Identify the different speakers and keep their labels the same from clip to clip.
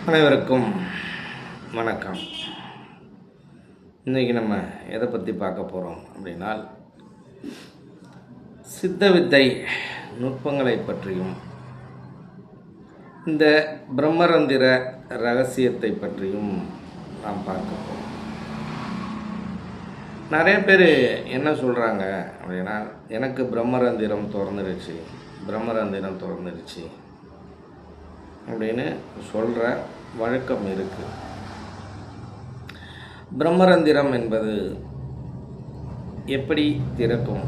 Speaker 1: அனைவருக்கும் வணக்கம். இன்றைக்கி நம்ம எதை பற்றி பார்க்க போகிறோம் அப்படின்னா, சித்த வித்தை நுட்பங்களை பற்றியும் இந்த பிரம்மரந்திர ரகசியத்தை பற்றியும் நாம் பார்க்க போகிறோம். நிறைய பேர் என்ன சொல்கிறாங்க அப்படின்னா, எனக்கு பிரம்மரந்திரம் திறந்துருச்சு அப்படின்னு சொல்கிற வழக்கம் இருக்குது. பிரம்மரந்திரம் என்பது எப்படி திறக்கும்?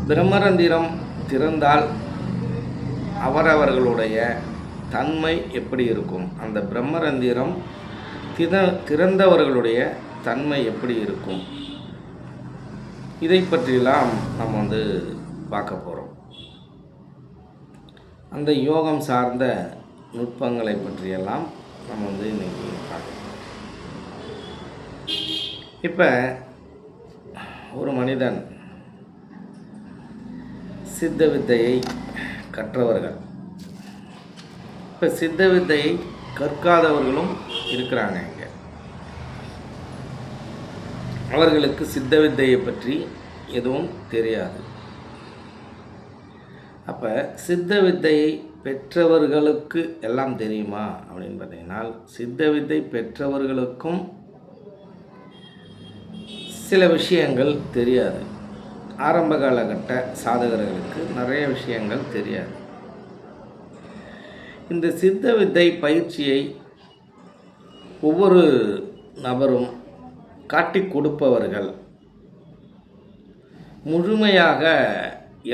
Speaker 1: பிரம்மரந்திரம் திறந்தால் அவரவர்களுடைய தன்மை எப்படி இருக்கும்? அந்த பிரம்மரந்திரம் திறந்தவர்களுடைய தன்மை எப்படி இருக்கும்? இதை பற்றியெல்லாம் நம்ம பார்க்க போகிறோம். அந்த யோகம் சார்ந்த நுட்பங்களை பற்றியெல்லாம் நம்ம இன்றைக்கி பார்க்கலாம். இப்போ ஒரு மனிதன் சித்த வித்தையை கற்றவர்கள், இப்போ சித்த வித்தையை கற்காதவர்களும் இருக்கிறாங்க. இங்கே அவர்களுக்கு சித்த வித்தையை பற்றி எதுவும் தெரியாது. அப்போ சித்த வித்தையை பெற்றவர்களுக்கு எல்லாம் தெரியுமா அப்படின்னு பார்த்தீங்கன்னா, சித்த வித்தை பெற்றவர்களுக்கும் சில விஷயங்கள் தெரியாது. ஆரம்ப காலகட்ட சாதகர்களுக்கு நிறைய விஷயங்கள் தெரியாது. இந்த சித்த வித்தை பயிற்சியை ஒவ்வொரு நபரும் காட்டி கொடுப்பவர்கள் முழுமையாக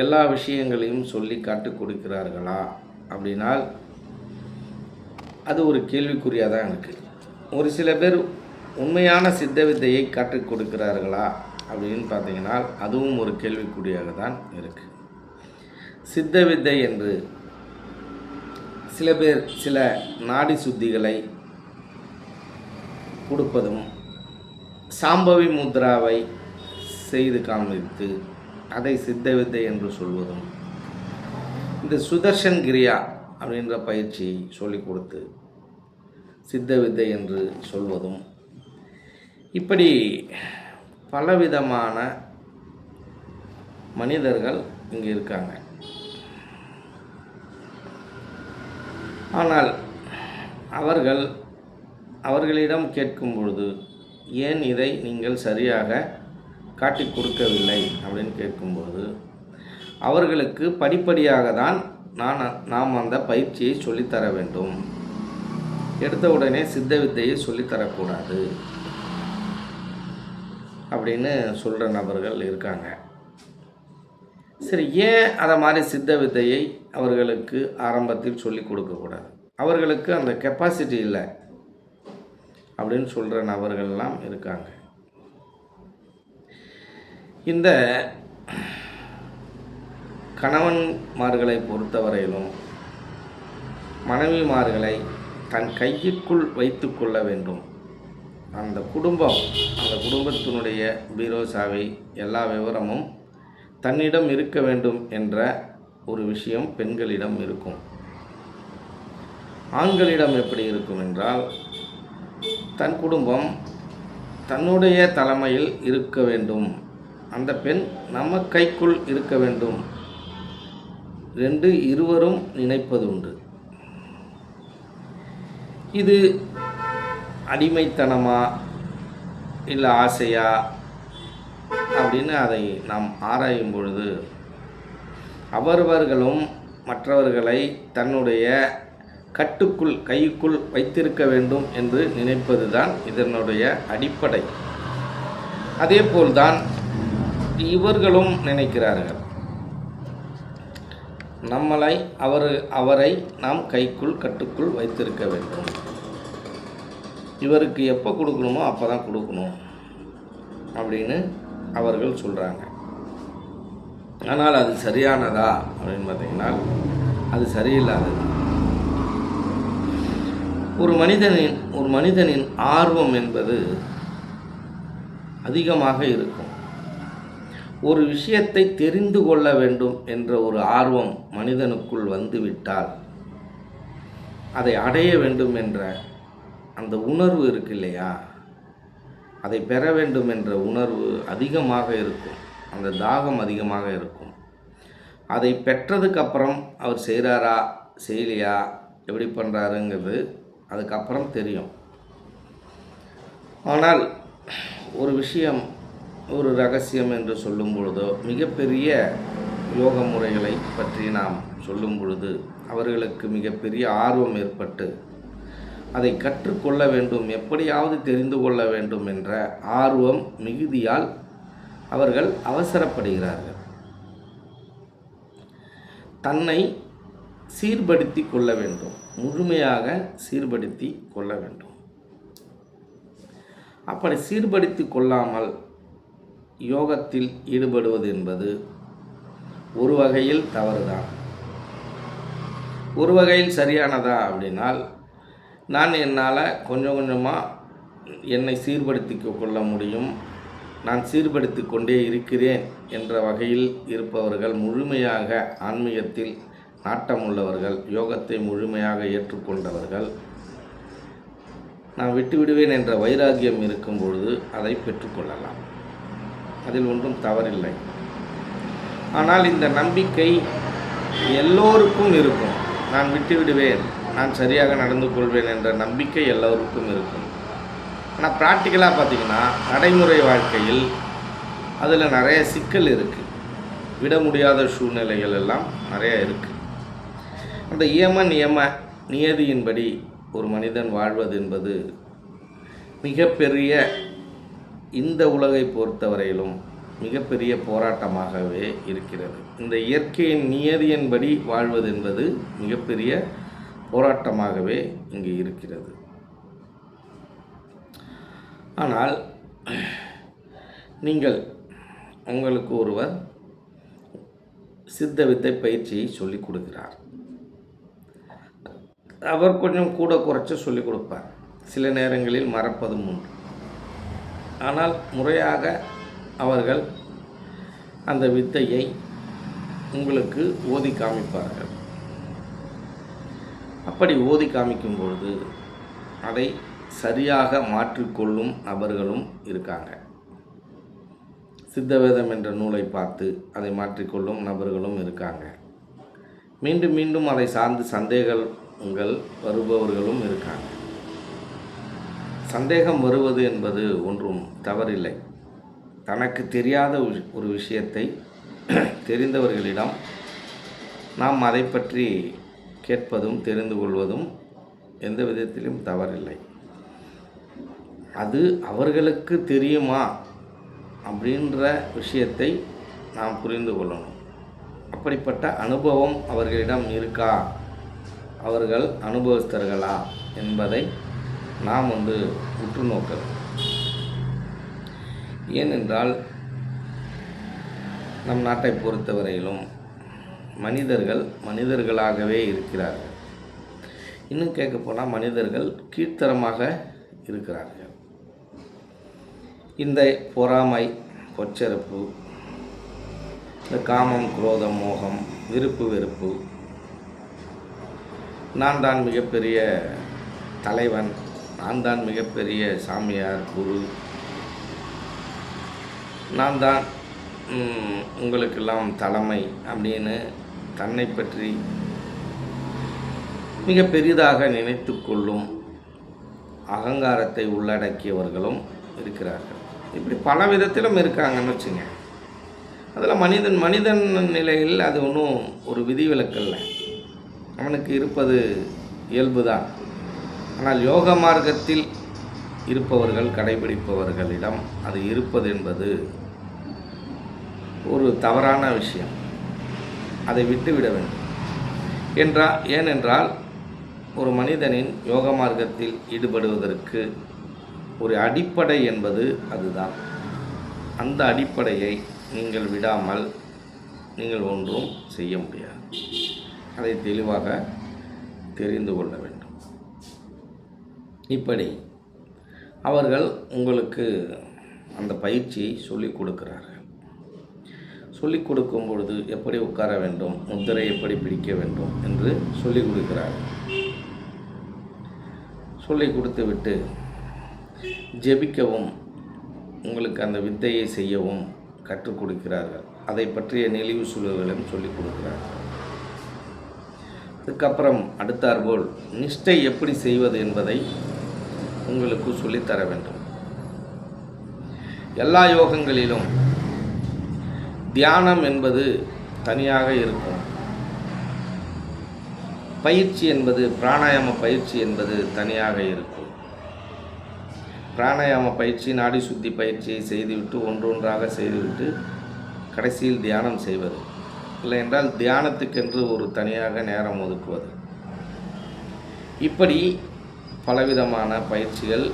Speaker 1: எல்லா விஷயங்களையும் சொல்லி காட்டி கொடுக்கிறார்களா அப்படின்னால் அது ஒரு கேள்விக்குறியாக தான் இருக்குது. ஒரு சில பேர் உண்மையான சித்த வித்தையை காட்டி கொடுக்கிறார்களா அப்படின்னு பார்த்தீங்கன்னா அதுவும் ஒரு கேள்விக்குறியாக தான் இருக்குது. சித்த வித்தை என்று சில பேர் சில நாடி சுத்திகளை கொடுப்பதும், சாம்பவி முத்ராவை செய்து காண்பித்து அதை சித்த வித்தை என்று சொல்வதும், இந்த சுதர்ஷன் கிரியா அப்படின்ற பயிற்சியை சொல்லிக் கொடுத்து சித்த வித்தை என்று சொல்வதும், இப்படி பலவிதமான மனிதர்கள் இங்கே இருக்காங்க. ஆனால் அவர்களிடம் கேட்கும் பொழுது, ஏன் இதை நீங்கள் சரியாக காட்டி கொடுக்கவில்லை அப்படின்னு கேட்கும்போது, அவர்களுக்கு படிப்படியாக தான் நாம் அந்த பயிற்சியை சொல்லித்தர வேண்டும், எடுத்த உடனே சித்த வித்தையை சொல்லித்தரக்கூடாது அப்படின்னு சொல்கிற நபர்கள் இருக்காங்க. சரி, ஏன் அதை மாதிரி சித்த வித்தையை அவர்களுக்கு ஆரம்பத்தில் சொல்லி கொடுக்கக்கூடாது? அவர்களுக்கு அந்த கெப்பாசிட்டி இல்லை அப்படின்னு சொல்கிற நபர்கள்லாம் இருக்காங்க. இந்த கணவன்மார்களை பொறுத்தவரையிலும் மனைவிமார்களை தன் கைக்குள் வைத்து கொள்ள வேண்டும். அந்த குடும்பத்தினுடைய பீரோ சாவி எல்லா விவரமும் தன்னிடம் இருக்க வேண்டும் என்ற ஒரு விஷயம் பெண்களிடம் இருக்கும். ஆண்களிடம் எப்படி இருக்கும் என்றால், தன் குடும்பம் தன்னுடைய தலைமையில் இருக்க வேண்டும், அந்த பெண் நம்ம கைக்குள் இருக்க வேண்டும் என்று இருவரும் நினைப்பதுண்டு. இது அடிமைத்தனமா இல்லை ஆசையா அப்படின்னு அதை நாம் ஆராயும் பொழுது, அவரவர்களும் மற்றவர்களை தன்னுடைய கைக்குள் வைத்திருக்க வேண்டும் என்று நினைப்பது தான் இதனுடைய அடிப்படை. அதேபோல்தான் இவர்களும் நினைக்கிறார்கள், அவரை நாம் கட்டுக்குள் வைத்திருக்க வேண்டும், இவருக்கு எப்போ கொடுக்கணுமோ அப்போ தான் கொடுக்கணும் அப்படின்னு அவர்கள் சொல்கிறாங்க. ஆனால் அது சரியானதா அப்படின்னு பார்த்தீங்கன்னா அது சரியில்லாதது. ஒரு மனிதனின் ஆர்வம் என்பது அதிகமாக இருக்கும். ஒரு விஷயத்தை தெரிந்து கொள்ள வேண்டும் என்ற ஒரு ஆர்வம் மனிதனுக்குள் வந்துவிட்டால் அதை அடைய வேண்டும் என்ற அந்த உணர்வு இருக்கு இல்லையா, அதை பெற வேண்டும் என்ற உணர்வு அதிகமாக இருக்கும், அந்த தாகம் அதிகமாக இருக்கும். அதை பெற்றதுக்கப்புறம் அவர் செய்கிறாரா செய்யலையா எப்படி பண்ணுறாருங்கிறது அதுக்கப்புறம் தெரியும். ஆனால் ஒரு விஷயம், ஒரு ரகசியம் என்று சொல்லும் பொழுதோ, மிகப்பெரிய யோக முறைகளை பற்றி நாம் சொல்லும் பொழுது அவர்களுக்கு மிகப்பெரிய ஆர்வம் ஏற்பட்டு அதை கற்றுக்கொள்ள வேண்டும், எப்படியாவது தெரிந்து கொள்ள வேண்டும் என்ற ஆர்வம் மிகுதியால் அவர்கள் அவசரப்படுகிறார்கள். தன்னை சீர்படுத்தி கொள்ள வேண்டும், முழுமையாக சீர்படுத்தி கொள்ள வேண்டும். அப்படி சீர்படுத்தி கொள்ளாமல் யோகத்தில் ஈடுபடுவது என்பது ஒரு வகையில் தவறுதான். ஒரு வகையில் சரியானதா அப்படின்னால், நான் என்னால் கொஞ்சம் கொஞ்சமாக என்னை சீர்படுத்தி கொள்ள முடியும், நான் சீர்படுத்தி கொண்டே இருக்கிறேன் என்ற வகையில் இருப்பவர்கள், முழுமையாக ஆன்மீகத்தில் நாட்டமுள்ளவர்கள், யோகத்தை முழுமையாக ஏற்றுக்கொண்டவர்கள், நான் விட்டுவிடுவேன் என்ற வைராகியம் இருக்கும் பொழுது அதை பெற்றுக்கொள்ளலாம். அதில் ஒன்றும் தவறில்லை. ஆனால் இந்த நம்பிக்கை எல்லோருக்கும் இருக்கும். நான் விட்டுவிடுவேன், நான் சரியாக நடந்து கொள்வேன் என்ற நம்பிக்கை எல்லோருக்கும் இருக்கும். ஆனால் ப்ராக்டிக்கலாக பார்த்திங்கன்னா நடைமுறை வாழ்க்கையில் அதில் நிறைய சிக்கல் இருக்குது, விட முடியாத சூழ்நிலைகள் எல்லாம் நிறைய இருக்குது. அந்த நியம நியதியின்படி ஒரு மனிதன் வாழ்வது என்பது மிகப்பெரிய, இந்த உலகை பொறுத்தவரையிலும் மிகப்பெரிய போராட்டமாகவே இருக்கிறது. இந்த இயற்கையின் நியதியின்படி வாழ்வது என்பது மிகப்பெரிய போராட்டமாகவே இங்கு இருக்கிறது. ஆனால் நீங்கள், உங்களுக்கு ஒருவர் சித்த வித்தை பயிற்சியை சொல்லிக் கொடுக்கிறார். அவர் கொஞ்சம் கூட குறைச்சி சொல்லிக் கொடுப்பார், சில நேரங்களில் மறப்பதும் உண்டு. ஆனால் முறையாக அவர்கள் அந்த வித்தையை உங்களுக்கு ஓதி காமிப்பார்கள். அப்படி ஓதி காமிக்கும் பொழுது அதை சரியாக மாற்றிக்கொள்ளும் நபர்களும் இருக்காங்க. சித்தவேதம் என்ற நூலை பார்த்து அதை மாற்றிக்கொள்ளும் நபர்களும் இருக்காங்க. மீண்டும் மீண்டும் அதை சார்ந்து சந்தேகங்கள் வருபவர்களும் இருக்காங்க. சந்தேகம் வருவது என்பது ஒன்றும் தவறில்லை. தனக்கு தெரியாத ஒரு விஷயத்தை தெரிந்தவர்களிடம் நாம் அதை பற்றி கேட்பதும் தெரிந்து கொள்வதும் எந்த விதத்திலும் தவறில்லை. அது அவர்களுக்கு தெரியுமா அப்படின்ற விஷயத்தை நாம் புரிந்து கொள்ளணும். அப்படிப்பட்ட அனுபவம் அவர்களிடம் இருக்கா, அவர்கள் அனுபவஸ்தர்களா என்பதை நாம் உற்று நோக்கலாம். ஏனென்றால் நம் நாட்டை பொறுத்தவரையிலும் மனிதர்களாகவே இருக்கிறார்கள். இன்னும் கேட்க போனால் மனிதர்கள் கீழ்த்தரமாக இருக்கிறார்கள். இந்த பொறாமை, பொச்சரிப்பு, இந்த காமம், குரோதம், மோகம், விருப்பு வெறுப்பு, நான் தான் மிகப்பெரிய தலைவன், நான் தான் மிகப்பெரிய சாமியார், குரு, நான் தான் உங்களுக்கெல்லாம் தலைமை அப்படின்னு தன்னை பற்றி மிக பெரிதாக நினைத்து கொள்ளும் அகங்காரத்தை உள்ளடக்கியவர்களும் இருக்கிறார்கள். இப்படி பல விதத்திலும் இருக்காங்கன்னு வச்சுங்க. அதில் மனிதன் நிலையில் அது ஒன்றும் ஒரு விதிவிலக்கல்ல, அவனுக்கு இருப்பது இயல்புதான். ஆனால் யோக மார்க்கத்தில் இருப்பவர்கள், கடைபிடிப்பவர்களிடம் அது இருப்பது என்பது ஒரு தவறான விஷயம். அதை விட்டுவிட வேண்டும். ஏனென்றால் ஒரு மனிதனின் யோக மார்க்கத்தில் ஈடுபடுவதற்கு ஒரு அடிப்படை என்பது அதுதான். அந்த அடிப்படையை நீங்கள் விடாமல் நீங்கள் ஒன்றும் செய்ய முடியாது. அதை தெளிவாக தெரிந்து கொள்ள வேண்டும். இப்படி அவர்கள் உங்களுக்கு அந்த பயிற்சியை சொல்லிக் கொடுக்கிறார்கள். சொல்லிக் கொடுக்கும் பொழுது எப்படி உட்கார வேண்டும், முத்திரை எப்படி பிடிக்க வேண்டும் என்று சொல்லிக் கொடுக்கிறார்கள். சொல்லி கொடுத்து விட்டு ஜெபிக்கவும் உங்களுக்கு அந்த வித்தையை செய்யவும் கற்றுக் கொடுக்கிறார்கள். அதை பற்றிய நெளிவு சுழுவுகளையும் சொல்லிக் கொடுக்கிறார்கள். அதுக்கப்புறம் அடுத்தாற்போல் நிஷ்டை எப்படி செய்வது என்பதை உங்களுக்கு சொல்லித்தர வேண்டும். எல்லா யோகங்களிலும் தியானம் என்பது தனியாக இருக்கும். பயிற்சி என்பது பிராணாயாம பயிற்சி என்பது தனியாக இருக்கும். பிராணாயாம பயிற்சி நாடி சுத்தி பயிற்சியை செய்துவிட்டு ஒன்றொன்றாக செய்துவிட்டு கடைசியில் தியானம் செய்வது, இல்லை என்றால் தியானத்துக்கென்று ஒரு தனியாக நேரம் ஒதுக்குவது. இப்படி பலவிதமான பயிற்சிகள்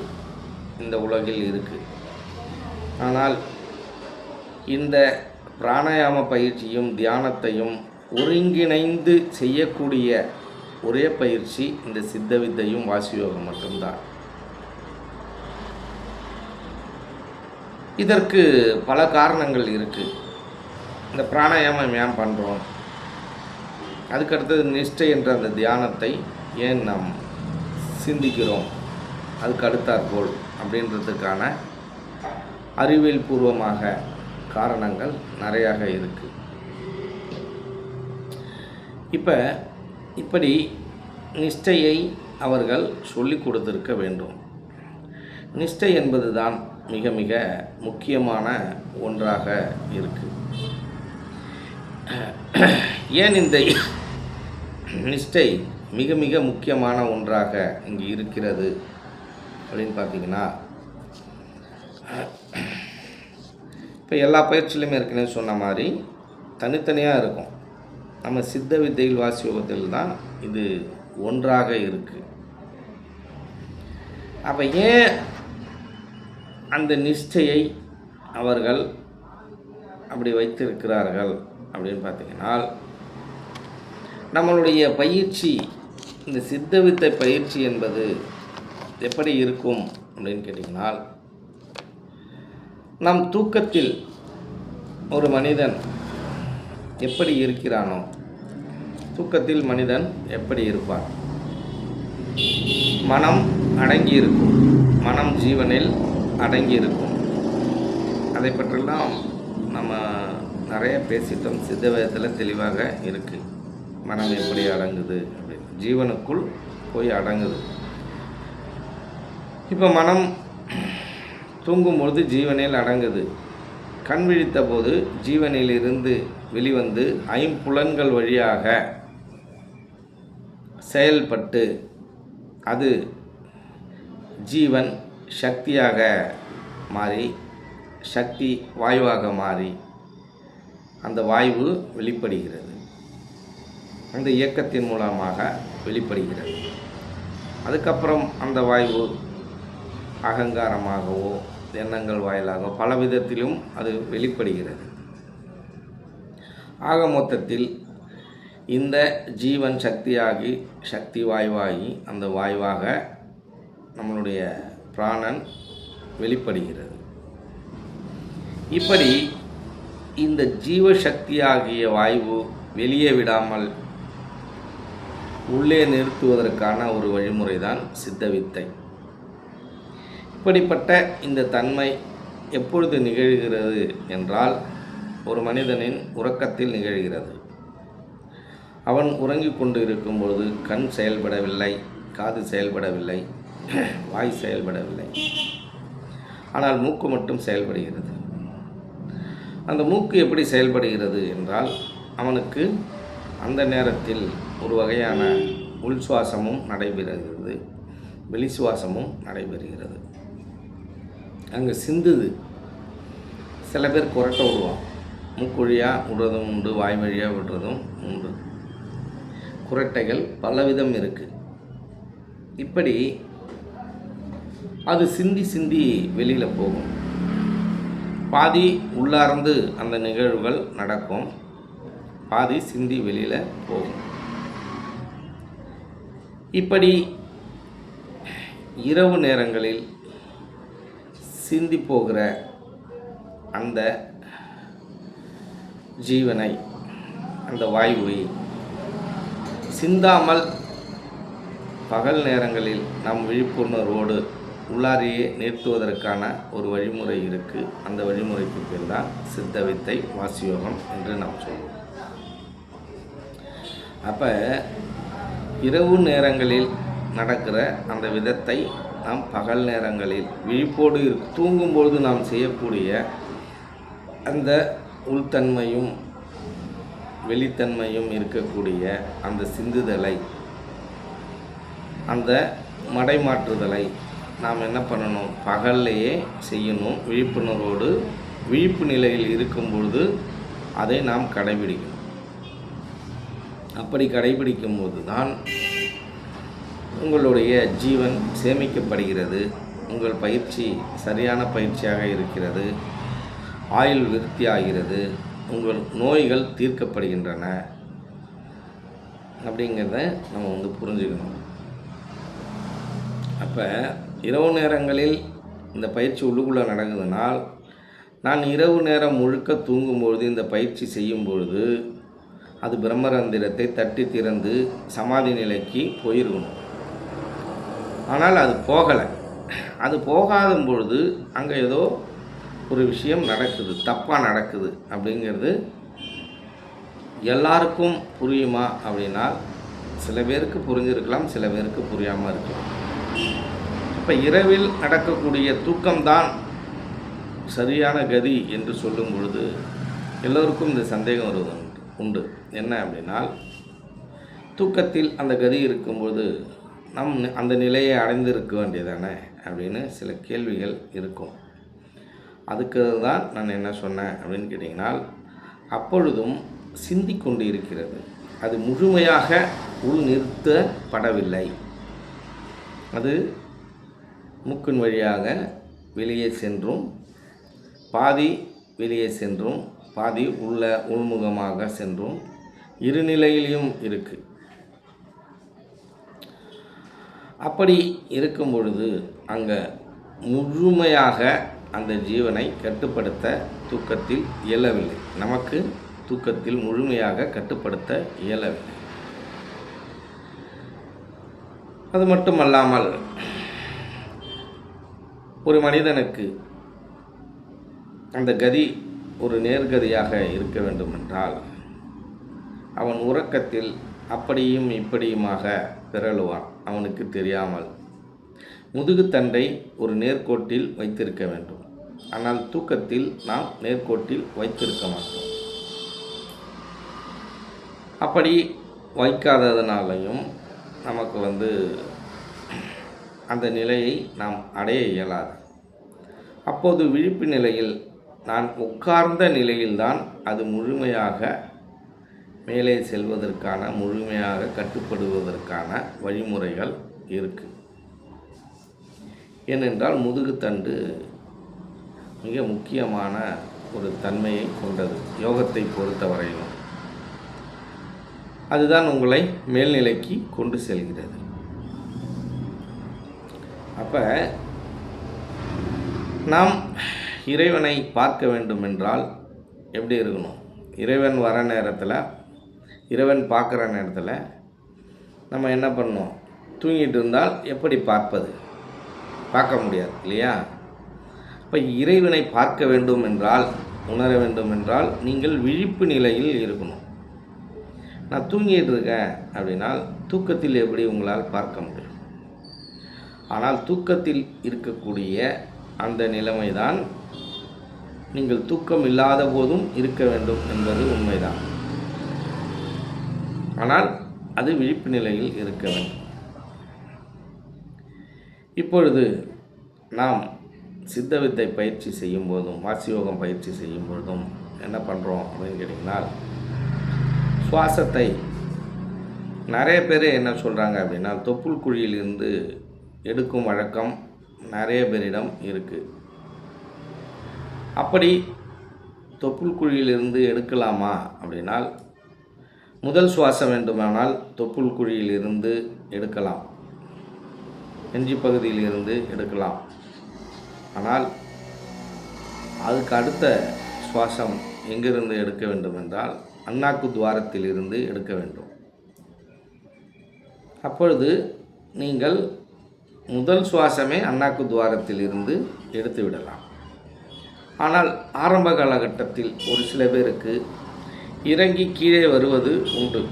Speaker 1: இந்த உலகில் இருக்குது. ஆனால் இந்த பிராணாயாம பயிற்சியும் தியானத்தையும் ஒருங்கிணைந்து செய்யக்கூடிய ஒரே பயிற்சி இந்த சித்த வித்தையும் வாசியோகம் மட்டும்தான். இதற்கு பல காரணங்கள் இருக்குது. இந்த பிராணாயாமம் ஏன் பண்ணுறோம், அதுக்கடுத்தது நிஷ்டை என்ற அந்த தியானத்தை ஏன் நாம் சிந்திக்கிறோம், அதுக்கு அடுத்தாற்போல் அப்படின்றதுக்கான அறிவியல் பூர்வமாக காரணங்கள் நிறையாக இருக்குது. இப்போ இப்படி நிஷ்டையை அவர்கள் சொல்லி கொடுத்திருக்க வேண்டும். நிஷ்டை என்பது தான் மிக மிக முக்கியமான ஒன்றாக இருக்குது. ஏன் இந்த நிஷ்டை மிக மிக முக்கியமான ஒன்றாக இங்கே இருக்கிறது அப்படின்னு பார்த்தீங்கன்னா, இப்போ எல்லா பயிற்சியிலுமே ஏற்கனவே சொன்ன மாதிரி தனித்தனியாக இருக்கும். நம்ம சித்த வித்தையில் வாசியோகத்தில் தான் இது ஒன்றாக இருக்குது. அப்போ ஏன் அந்த நிஷ்டையை அவர்கள் அப்படி வைத்திருக்கிறார்கள் அப்படின்னு பார்த்தீங்கன்னா, நம்மளுடைய பயிற்சி இந்த சித்த வித்தை பயிற்சி என்பது எப்படி இருக்கும் அப்படின்னு கேட்டிங்கன்னா, நம் தூக்கத்தில் ஒரு மனிதன் எப்படி இருக்கிறானோ, தூக்கத்தில் மனிதன் எப்படி இருப்பான், மனம் அடங்கி இருக்கும், மனம் ஜீவனில் அடங்கி இருக்கும். அதை பற்றிலாம் நம்ம நிறைய பேசிட்டோம். சித்த வேதத்தில் தெளிவாக இருக்குது. மனம் எப்படி அடங்குது அப்படின்னு, ஜீவனுக்குள் போய் அடங்குது. இப்போ மனம் தூங்கும்பொழுது ஜீவனில் அடங்குது. கண் விழித்த போது ஜீவனிலிருந்து வெளிவந்து ஐம்புலன்கள் வழியாக செயல்பட்டு அது ஜீவன் சக்தியாக மாறி, சக்தி வாயுவாக மாறி அந்த வாயு வெளிப்படுகிறது. அந்த இயக்கத்தின் மூலமாக வெளிப்படுகிறது. அதுக்கப்புறம் அந்த வாயு அகங்காரமாகவோ எண்ணங்கள் வாயிலாக பல விதத்திலும் அது வெளிப்படுகிறது. ஆக மொத்தத்தில் இந்த ஜீவன் சக்தியாகி, சக்தி வாயுவாகி, அந்த வாயுவாக நம்மளுடைய பிராணன் வெளிப்படுகிறது. இப்படி இந்த ஜீவசக்தியாகிய வாயு வெளியே விடாமல் உள்ளே நிறுத்துவதற்கான ஒரு வழிமுறை தான் சித்தவித்தை. இப்படிப்பட்ட இந்த தன்மை எப்பொழுது நிகழ்கிறது என்றால், ஒரு மனிதனின் உறக்கத்தில் நிகழ்கிறது. அவன் உறங்கிக் கொண்டு இருக்கும் பொழுது கண் செயல்படவில்லை, காது செயல்படவில்லை, வாய் செயல்படவில்லை, ஆனால் மூக்கு மட்டும் செயல்படுகிறது. அந்த மூக்கு எப்படி செயல்படுகிறது என்றால், அவனுக்கு அந்த நேரத்தில் ஒரு வகையான உள் சுவாசமும் நடைபெறுகிறது, வெளி சுவாசமும் நடைபெறுகிறது. அங்கே சிந்துது. சில பேர் குரட்டை விடுவான். மூக்குழியாக விடுறதும் உண்டு, வாய் வழியாக விடுறதும் உண்டு. குரட்டைகள் பலவிதம் இருக்குது. இப்படி அது சிந்தி சிந்தி வெளியில் போகும். பாதி உள்ளார்ந்து அந்த நிகழ்வுகள் நடக்கும், பாதி சிந்தி வெளியில் போகும். இப்படி இரவு நேரங்களில் சிந்தி போகிற அந்த ஜீவனை, அந்த வாயுவை சிந்தாமல் பகல் நேரங்களில் நம் விழிப்புணர்வோடு உள்ளாரியே நிறுத்துவதற்கான ஒரு வழிமுறை இருக்குது. அந்த வழிமுறைக்கு பேர் தான் சித்த வித்தை வாசியோகம் என்று நாம் சொல்லுவோம். அப்போ இரவு நேரங்களில் நடக்கிற அந்த விதத்தை நாம் பகல் நேரங்களில் விழிப்போடு தூங்கும்பொழுது நாம் செய்யக்கூடிய அந்த உள்தன்மையும் வெளித்தன்மையும் இருக்கக்கூடிய அந்த சிந்துதலை, அந்த மடைமாற்றுதலை நாம் என்ன பண்ணணும்? பகல்லையே செய்யணும். விழிப்புணர்வோடு விழிப்பு நிலையில் இருக்கும் பொழுது அதை நாம் கடைபிடிக்கணும். அப்படி கடைபிடிக்கும் போது தான் உங்களுடைய ஜீவன் சேமிக்கப்படுகிறது, உங்கள் பயிற்சி சரியான பயிற்சியாக இருக்கிறது, ஆயுள் விருத்தி ஆகிறது, உங்கள் நோய்கள் தீர்க்கப்படுகின்றன அப்படிங்கிறத நம்ம புரிஞ்சுக்கணும். அப்போ இரவு நேரங்களில் இந்த பயிற்சி உள்ளுக்குள்ளே நடக்குதுனால், நான் இரவு நேரம் முழுக்க தூங்கும்பொழுது இந்த பயிற்சி செய்யும்பொழுது அது பிரம்மரந்திரத்தை தட்டி திறந்து சமாதி நிலைக்கு போயிருக்கணும். ஆனால் அது போகலை. அது போகாத பொழுது அங்கே ஏதோ ஒரு விஷயம் நடக்குது, தப்பாக நடக்குது அப்படிங்கிறது எல்லாருக்கும் புரியுமா அப்படின்னா சில பேருக்கு புரிஞ்சிருக்கலாம், சில பேருக்கு புரியாமல் இருக்கலாம். இப்போ இரவில் நடக்கக்கூடிய தூக்கம்தான் சரியான கதி என்று சொல்லும் பொழுது எல்லோருக்கும் இந்த சந்தேகம் வருவது உண்டு. என்ன அப்படின்னா, தூக்கத்தில் அந்த கதி இருக்கும்போது நம் அந்த நிலையை அடைந்திருக்க வேண்டியதானே அப்படின்னு சில கேள்விகள் இருக்கும். அதுக்கு தான் நான் என்ன சொன்னேன் அப்படின்னு கேட்டிங்கன்னா, அப்பொழுதும் சிந்தி கொண்டு இருக்கிறது, அது முழுமையாக உள் நிறுத்தப்படவில்லை. அது மூக்கின் வழியாக வெளியே சென்றும் பாதி வெளியே சென்றும் பாதி உள்முகமாக சென்றும் இரு நிலையிலையும் இருக்குது. அப்படி இருக்கும் பொழுது அங்கே முழுமையாக அந்த ஜீவனை கட்டுப்படுத்த தூக்கத்தில் இயலவில்லை. நமக்கு தூக்கத்தில் முழுமையாக கட்டுப்படுத்த இயலவில்லை. அது மட்டுமல்லாமல் ஒரு மனிதனுக்கு அந்த கதி ஒரு நேர்கதியாக இருக்க வேண்டுமென்றால் அவன் உறக்கத்தில் அப்படியும் இப்படியுமாக பிறழுவான். அவனுக்கு தெரியாமல் முதுகுத்தண்டை ஒரு நேர்கோட்டில் வைத்திருக்க வேண்டும். ஆனால் தூக்கத்தில் நாம் நேர்கோட்டில் வைத்திருக்க மாட்டோம். அப்படி வைக்காததுனாலையும் நமக்கு அந்த நிலையை நாம் அடைய இயலாது. அப்போது விழிப்பு நிலையில் நான் உட்கார்ந்த நிலையில்தான் அது முழுமையாக மேலே செல்வதற்கான, முழுமையாக கட்டுப்படுவதற்கான வழிமுறைகள் இருக்குது. ஏனென்றால் முதுகுத்தண்டு மிக முக்கியமான ஒரு தன்மையை கொண்டது யோகத்தை பொறுத்தவரையிலும். அதுதான் உங்களை மேல்நிலைக்கு கொண்டு செல்கிறது. அப்போ நாம் இறைவனை பார்க்க வேண்டும் என்றால் எப்படி இருக்கணும்? இறைவன் வர நேரத்தில், இறைவன் பார்க்குற நேரத்தில் நம்ம என்ன பண்ணணும்? தூங்கிட்டு இருந்தால் எப்படி பார்ப்பது? பார்க்க முடியாது இல்லையா? இப்போ இறைவனை பார்க்க வேண்டும் என்றால், உணர வேண்டும் என்றால் நீங்கள் விழிப்பு நிலையில் இருக்கணும். நான் தூங்கிட்டு இருக்கேன் அப்படின்னா தூக்கத்தில் எப்படி உங்களால் பார்க்க முடியும்? ஆனால் தூக்கத்தில் இருக்கக்கூடிய அந்த நிலைமைதான் நீங்கள் தூக்கம் இல்லாத போதும் இருக்க வேண்டும் என்பது உண்மைதான். ஆனால் அது விழிப்பு நிலையில் இருக்க வேண்டும். இப்பொழுது நாம் சித்தவித்தை பயிற்சி செய்யும் போதும், வாசியோகம் பயிற்சி செய்யும் பொழுதும் என்ன பண்ணுறோம் அப்படின்னு கேட்டிங்கன்னா, சுவாசத்தை நிறைய பேர் என்ன சொல்கிறாங்க அப்படின்னா, தொப்புள் குழியிலிருந்து எடுக்கும் வழக்கம் நிறைய பேரிடம் இருக்குது. அப்படி தொப்புள் குழியிலிருந்து எடுக்கலாமா அப்படின்னால், முதல் சுவாசம் வேண்டுமானால் தொப்புள் குழியிலிருந்து எடுக்கலாம், நெஞ்சு பகுதியிலிருந்து எடுக்கலாம். ஆனால் அதுக்கு அடுத்த சுவாசம் எங்கிருந்து எடுக்க வேண்டும் என்றால் அண்ணாக்கு துவாரத்திலிருந்து எடுக்க வேண்டும். அப்பொழுது நீங்கள் முதல் சுவாசமே அண்ணாக்கு துவாரத்தில் இருந்து எடுத்து விடலாம். ஆனால் ஆரம்ப காலகட்டத்தில் ஒரு சில பேருக்கு இறங்கி கீழே வருவது உண்டு.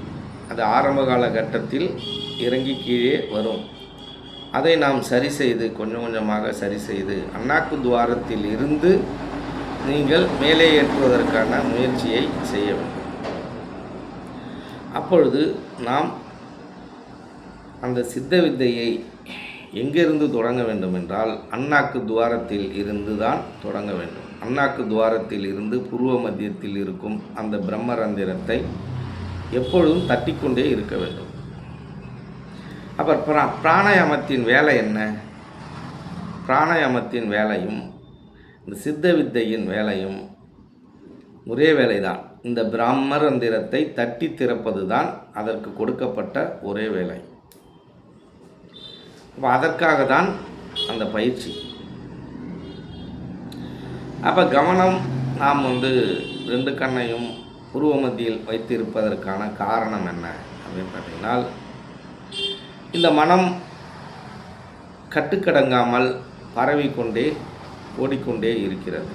Speaker 1: அது ஆரம்ப காலகட்டத்தில் இறங்கி கீழே வரும். அதை நாம் சரி செய்து கொஞ்சம் கொஞ்சமாக சரி செய்து அண்ணாக்கு துவாரத்தில் இருந்து நீங்கள் மேலே ஏற்றுவதற்கான முயற்சியை செய்ய வேண்டும். அப்பொழுது நாம் அந்த சித்த வித்தையை எங்கிருந்து தொடங்க வேண்டும் என்றால் அண்ணாக்கு துவாரத்தில் இருந்து தான் தொடங்க வேண்டும். அண்ணாக்கு துவாரத்தில் இருந்து பூர்வ மத்தியத்தில் இருக்கும் அந்த பிரம்மரந்திரத்தை எப்பொழுதும் தட்டிக்கொண்டே இருக்க வேண்டும். அப்போ பிராணாயாமத்தின் வேலை என்ன? பிராணாயாமத்தின் வேலையும் இந்த சித்த வித்தையின் வேலையும் ஒரே வேலைதான். இந்த பிரம்மரந்திரத்தை தட்டி திறப்பது தான் அதற்கு கொடுக்கப்பட்ட ஒரே வேலை. அப்போ அதற்காக தான் அந்த பயிற்சி. அப்போ கவனம் நாம் 2 கண்ணையும் பூர்வ மத்தியில் வைத்திருப்பதற்கான காரணம் என்ன அப்படின்னு பார்த்தீங்கன்னா, இந்த மனம் கட்டுக்கடங்காமல் பரவிக்கொண்டே ஓடிக்கொண்டே இருக்கிறது.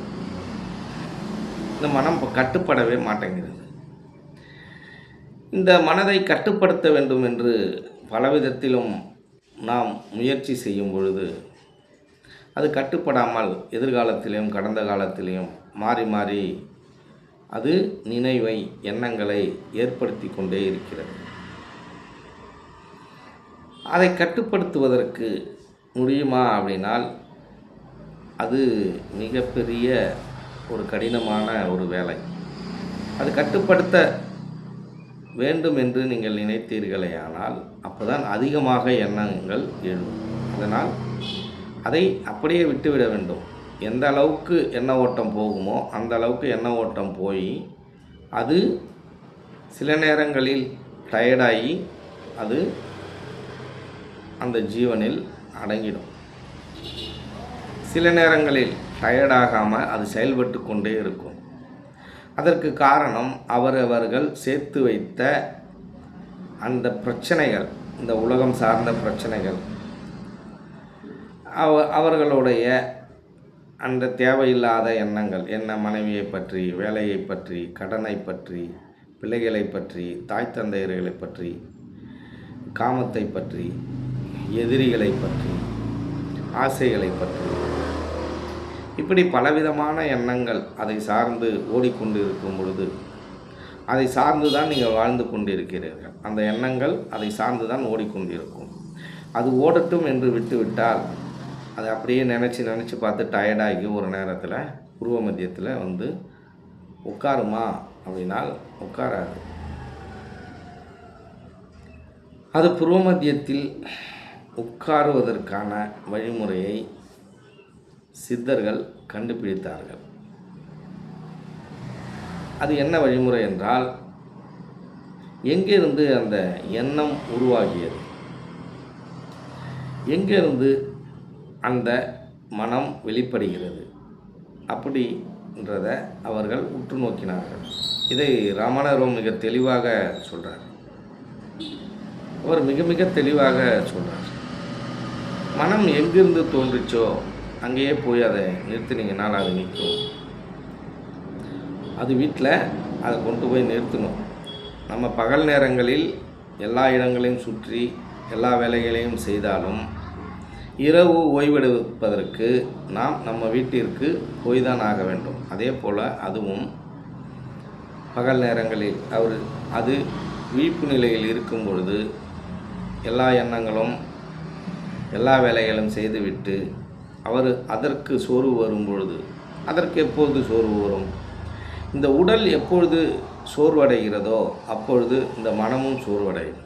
Speaker 1: இந்த மனம் கட்டுப்படவே மாட்டேங்கிறது. இந்த மனதை கட்டுப்படுத்த வேண்டும் என்று பலவிதத்திலும் நாம் முயற்சி செய்யும் பொழுது அது கட்டுப்படாமல் எதிர்காலத்திலையும் கடந்த காலத்திலையும் மாறி மாறி அது நினைவை எண்ணங்களை ஏற்படுத்தி கொண்டே இருக்கிறது. அதை கட்டுப்படுத்துவதற்கு முடியுமா அப்படின்னால் அது மிகப்பெரிய ஒரு கடினமான ஒரு வேலை. அது கட்டுப்படுத்த வேண்டும் என்று நீங்கள் நினைத்தீர்களே ஆனால் அப்போதான் அதிகமாக எண்ணங்கள் எழும். அதனால் அதை அப்படியே விட்டுவிட வேண்டும். எந்த அளவுக்கு எண்ண ஓட்டம் போகுமோ அந்த அளவுக்கு எண்ண ஓட்டம் போய் அது சில நேரங்களில் டயர்டாகி அது அந்த ஜீவனில் அடங்கிடும். சில நேரங்களில் டயர்டாகாமல் அது செயல்பட்டு கொண்டே இருக்கும். அதற்கு காரணம் அவரவர்கள் சேர்த்து வைத்த அந்த பிரச்சனைகள், இந்த உலகம் சார்ந்த பிரச்சனைகள், அவர்களுடைய அந்த தேவையில்லாத எண்ணங்கள், என்ன மனைவியை பற்றி, வேலையை பற்றி, கடனை பற்றி, பிள்ளைகளை பற்றி, தாய் தந்தையர்களை பற்றி, காமத்தை பற்றி, எதிரிகளை பற்றி, ஆசைகளை பற்றி, இப்படி பலவிதமான எண்ணங்கள் அதை சார்ந்து ஓடிக்கொண்டு இருக்கும் பொழுது அதை சார்ந்து தான் நீங்கள் வாழ்ந்து கொண்டிருக்கிறீர்கள். அந்த எண்ணங்கள் அதை சார்ந்து தான் ஓடிக்கொண்டிருக்கும். அது ஓடட்டும் என்று விட்டுவிட்டால் அதை அப்படியே நினச்சி பார்த்து டயர்டாகி ஒரு நேரத்தில் பூர்வ மத்தியத்தில் உட்காருமா அப்படின்னால் உட்காராது. அது பூர்வ மத்தியத்தில் உட்காருவதற்கான வழிமுறையை சித்தர்கள் கண்டுபிடித்தார்கள். அது என்ன வழிமுறை என்றால், எங்கிருந்து அந்த எண்ணம் உருவாகியது, எங்கிருந்து அந்த மனம் வெளிப்படுகிறது அப்படின்றத அவர்கள் உற்று நோக்கினார்கள். இதை ரமணரும் மிக தெளிவாக சொல்கிறார். அவர் மிக மிக தெளிவாக சொல்கிறார். மனம் எங்கிருந்து தோன்றிச்சோ அங்கேயே போய் அதை நிறுத்தினீங்கனால் அது நிற்கும். அது வீட்டில் அதை கொண்டு போய் நிறுத்தணும். நம்ம பகல் நேரங்களில் எல்லா இடங்களையும் சுற்றி எல்லா வேலைகளையும் செய்தாலும் இரவு ஓய்வெடுப்பதற்கு நாம் நம்ம வீட்டிற்கு போய் தான் ஆக வேண்டும். அதே போல் அதுவும் பகல் நேரங்களில் அது விழிப்பு நிலையில் இருக்கும் பொழுது எல்லா எண்ணங்களும் எல்லா வேலைகளும் செய்துவிட்டு அதற்கு சோர்வு வரும் பொழுது, அதற்கு எப்பொழுது சோர்வு வரும்? இந்த உடல் எப்பொழுது சோர்வடைகிறதோ அப்பொழுது இந்த மனமும் சோர்வடையும்.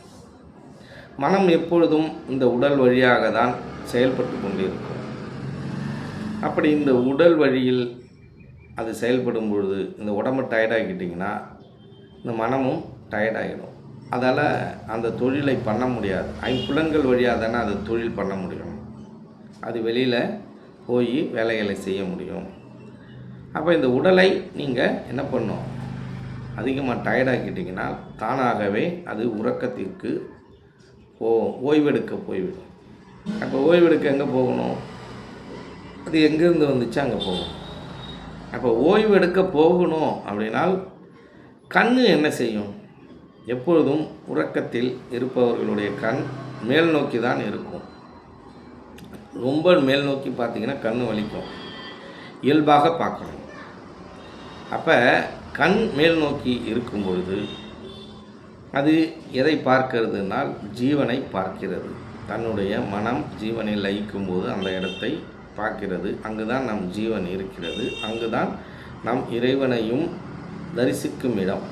Speaker 1: மனம் எப்பொழுதும் இந்த உடல் வழியாக தான் செயல்பட்டு கொண்டிருக்கும். அப்படி இந்த உடல் வழியில் அது செயல்படும் பொழுது இந்த உடம்பு டயர்டாகிட்டிங்கன்னா இந்த மனமும் டயர்டாகிடும். அதால் அந்த தொழிலை பண்ண முடியாது. ஐம்புலன்கள் வழியாக தானே அது தொழில் பண்ண முடியும். அது வெளியில் போய் வேலைகளை செய்ய முடியும். அப்போ இந்த உடலை நீங்கள் என்ன பண்ணணும்? அதிகமாக டயர்டாக்கிட்டிங்கன்னா தானாகவே அது உறக்கத்திற்கு ஓய்வெடுக்க போய்விடும். அப்போ ஓய்வெடுக்க எங்கே போகணும்? அது எங்கேருந்து வந்துச்சு அங்கே போகணும். அப்போ ஓய்வெடுக்க போகணும் அப்படின்னால் கண் என்ன செய்யும்? எப்பொழுதும் உறக்கத்தில் இருப்பவர்களுடைய கண் மேல் நோக்கி தான் இருக்கும். ரொம்ப மேல் நோக்கி பார்த்திங்கன்னா கண் வலிக்கும். இயல்பாக பார்க்கணும். அப்போ கண் மேல் நோக்கி இருக்கும் பொழுது அது எதை பார்க்கிறதுனால் ஜீவனை பார்க்கிறது. தன்னுடைய மனம் ஜீவனில் லயிக்கும் போது அந்த இடத்தை பார்க்கிறது. அங்கு தான் நம் ஜீவன் இருக்கிறது. அங்கு தான் நம் இறைவனையும் தரிசிக்கும் இடம்.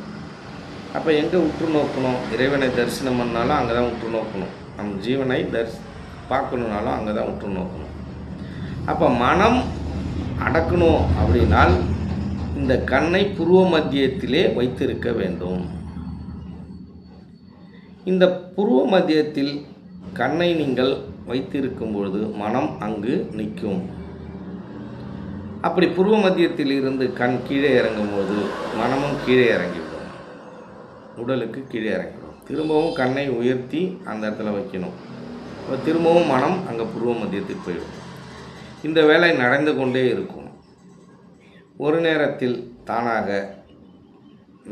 Speaker 1: அப்போ எங்கே உற்று நோக்கணும்? இறைவனை தரிசனம் பண்ணாலும் அங்கே தான் உற்று நோக்கணும். நம் ஜீவனை பார்க்கணுன்னாலும் அங்கே தான் உற்று நோக்கணும். அப்போ மனம் அடக்கணும் அப்படின்னால் இந்த கண்ணை புருவ மத்தியத்திலே வைத்திருக்க வேண்டும். இந்த புருவ மத்தியத்தில் கண்ணை நீங்கள் வைத்திருக்கும் பொழுது மனம் அங்கு நிற்கும். அப்படி புருவ மத்தியத்தில் இருந்து கண் கீழே இறங்கும்போது மனமும் கீழே இறங்கிவிடும். உடலுக்கு கீழே இறங்கிவிடும். திரும்பவும் கண்ணை உயர்த்தி அந்த இடத்துல வைக்கணும். திரும்பவும் மனம் அங்கே புருவ மத்தியத்துக்கு போயிடும். இந்த வேலை நடந்து கொண்டே இருக்கும். ஒரு நேரத்தில் தானாக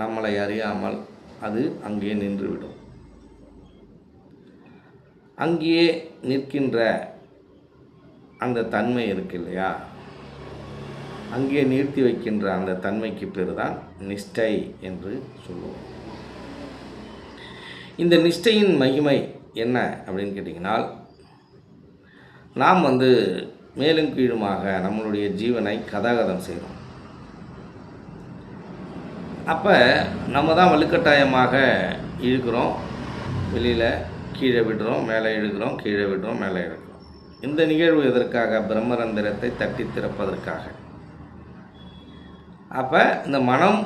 Speaker 1: நம்மளை அறியாமல் அது அங்கே நின்றுவிடும். அங்கேயே நிற்கின்ற அந்த தன்மை இருக்கு இல்லையா, அங்கே நிறுத்தி வைக்கின்ற அந்த தன்மைக்கு பேர் தான் நிஷ்டை என்று சொல்லுவோம். இந்த நிஷ்டையின் மகிமை என்ன அப்படின்னு கேட்டிங்கனால், நாம் மேலும் கீழுமாக நம்மளுடைய ஜீவனை கதாகதம் செய்கிறோம். அப்போ நம்ம தான் வலுக்கட்டாயமாக இழுக்கிறோம், வெளியில் கீழே விடுறோம், மேலே இழுக்கிறோம், கீழே விடுறோம், மேலே இழுக்கிறோம். இந்த நிகழ்வு எதற்காக? பிரம்மரந்திரத்தை தட்டி திறப்பதற்காக. அப்போ இந்த மனம்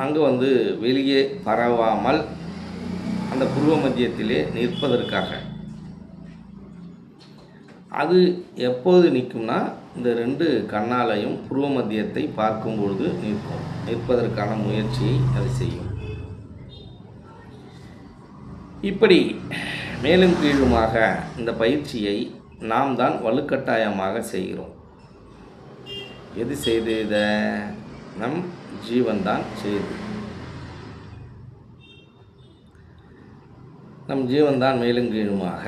Speaker 1: அங்கு வெளியே பரவாமல் அந்த புருவ மத்தியத்திலே நிற்பதற்காக. அது எப்போது நிற்கும்னா, இந்த ரெண்டு கண்ணாலையும் புருவ மத்தியத்தை பார்க்கும் பொழுது நிற்கும். நிற்பதற்கான முயற்சியை அது செய்யும். இப்படி மேலும் கீழுமாக இந்த பயிற்சியை நாம் தான் வலுக்கட்டாயமாக செய்கிறோம். எது செய்து? இதை நம் ஜீவன்தான் செய்து. நம் ஜீவன்தான் மேலும் கீழுமாக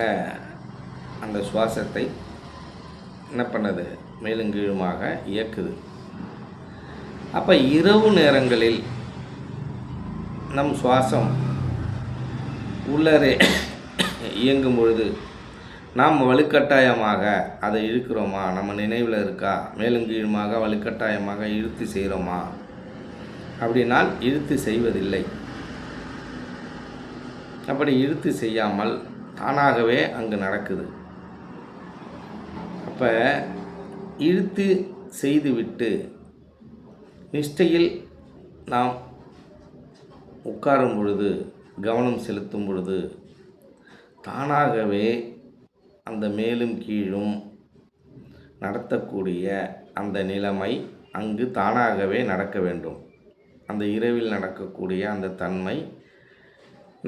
Speaker 1: அந்த சுவாசத்தை என்ன பண்ணுது? மேலும் கீழுமாக இயக்குது. அப்போ இரவு நேரங்களில் நம் சுவாசம் உள்ளரே இயங்கும் பொழுது நாம் வலுக்கட்டாயமாக அதை இழுக்கிறோமா? நம்ம நினைவில் இருக்கா? மேலும் கீழுமாக வலுக்கட்டாயமாக இழுத்து செய்கிறோமா? அப்படின்னால் இழுத்து செய்வதில்லை. அப்படி இழுத்து செய்யாமல் தானாகவே அங்கு நடக்குது. அப்போ இழுத்து செய்துவிட்டு நிஷ்டையில் நாம் உட்காரும் பொழுது, கவனம் செலுத்தும் பொழுது தானாகவே அந்த மேலும் கீழும் நடத்தக்கூடிய அந்த நிலைமை அங்கு தானாகவே நடக்க வேண்டும். அந்த இரவில் நடக்கக்கூடிய அந்த தன்மை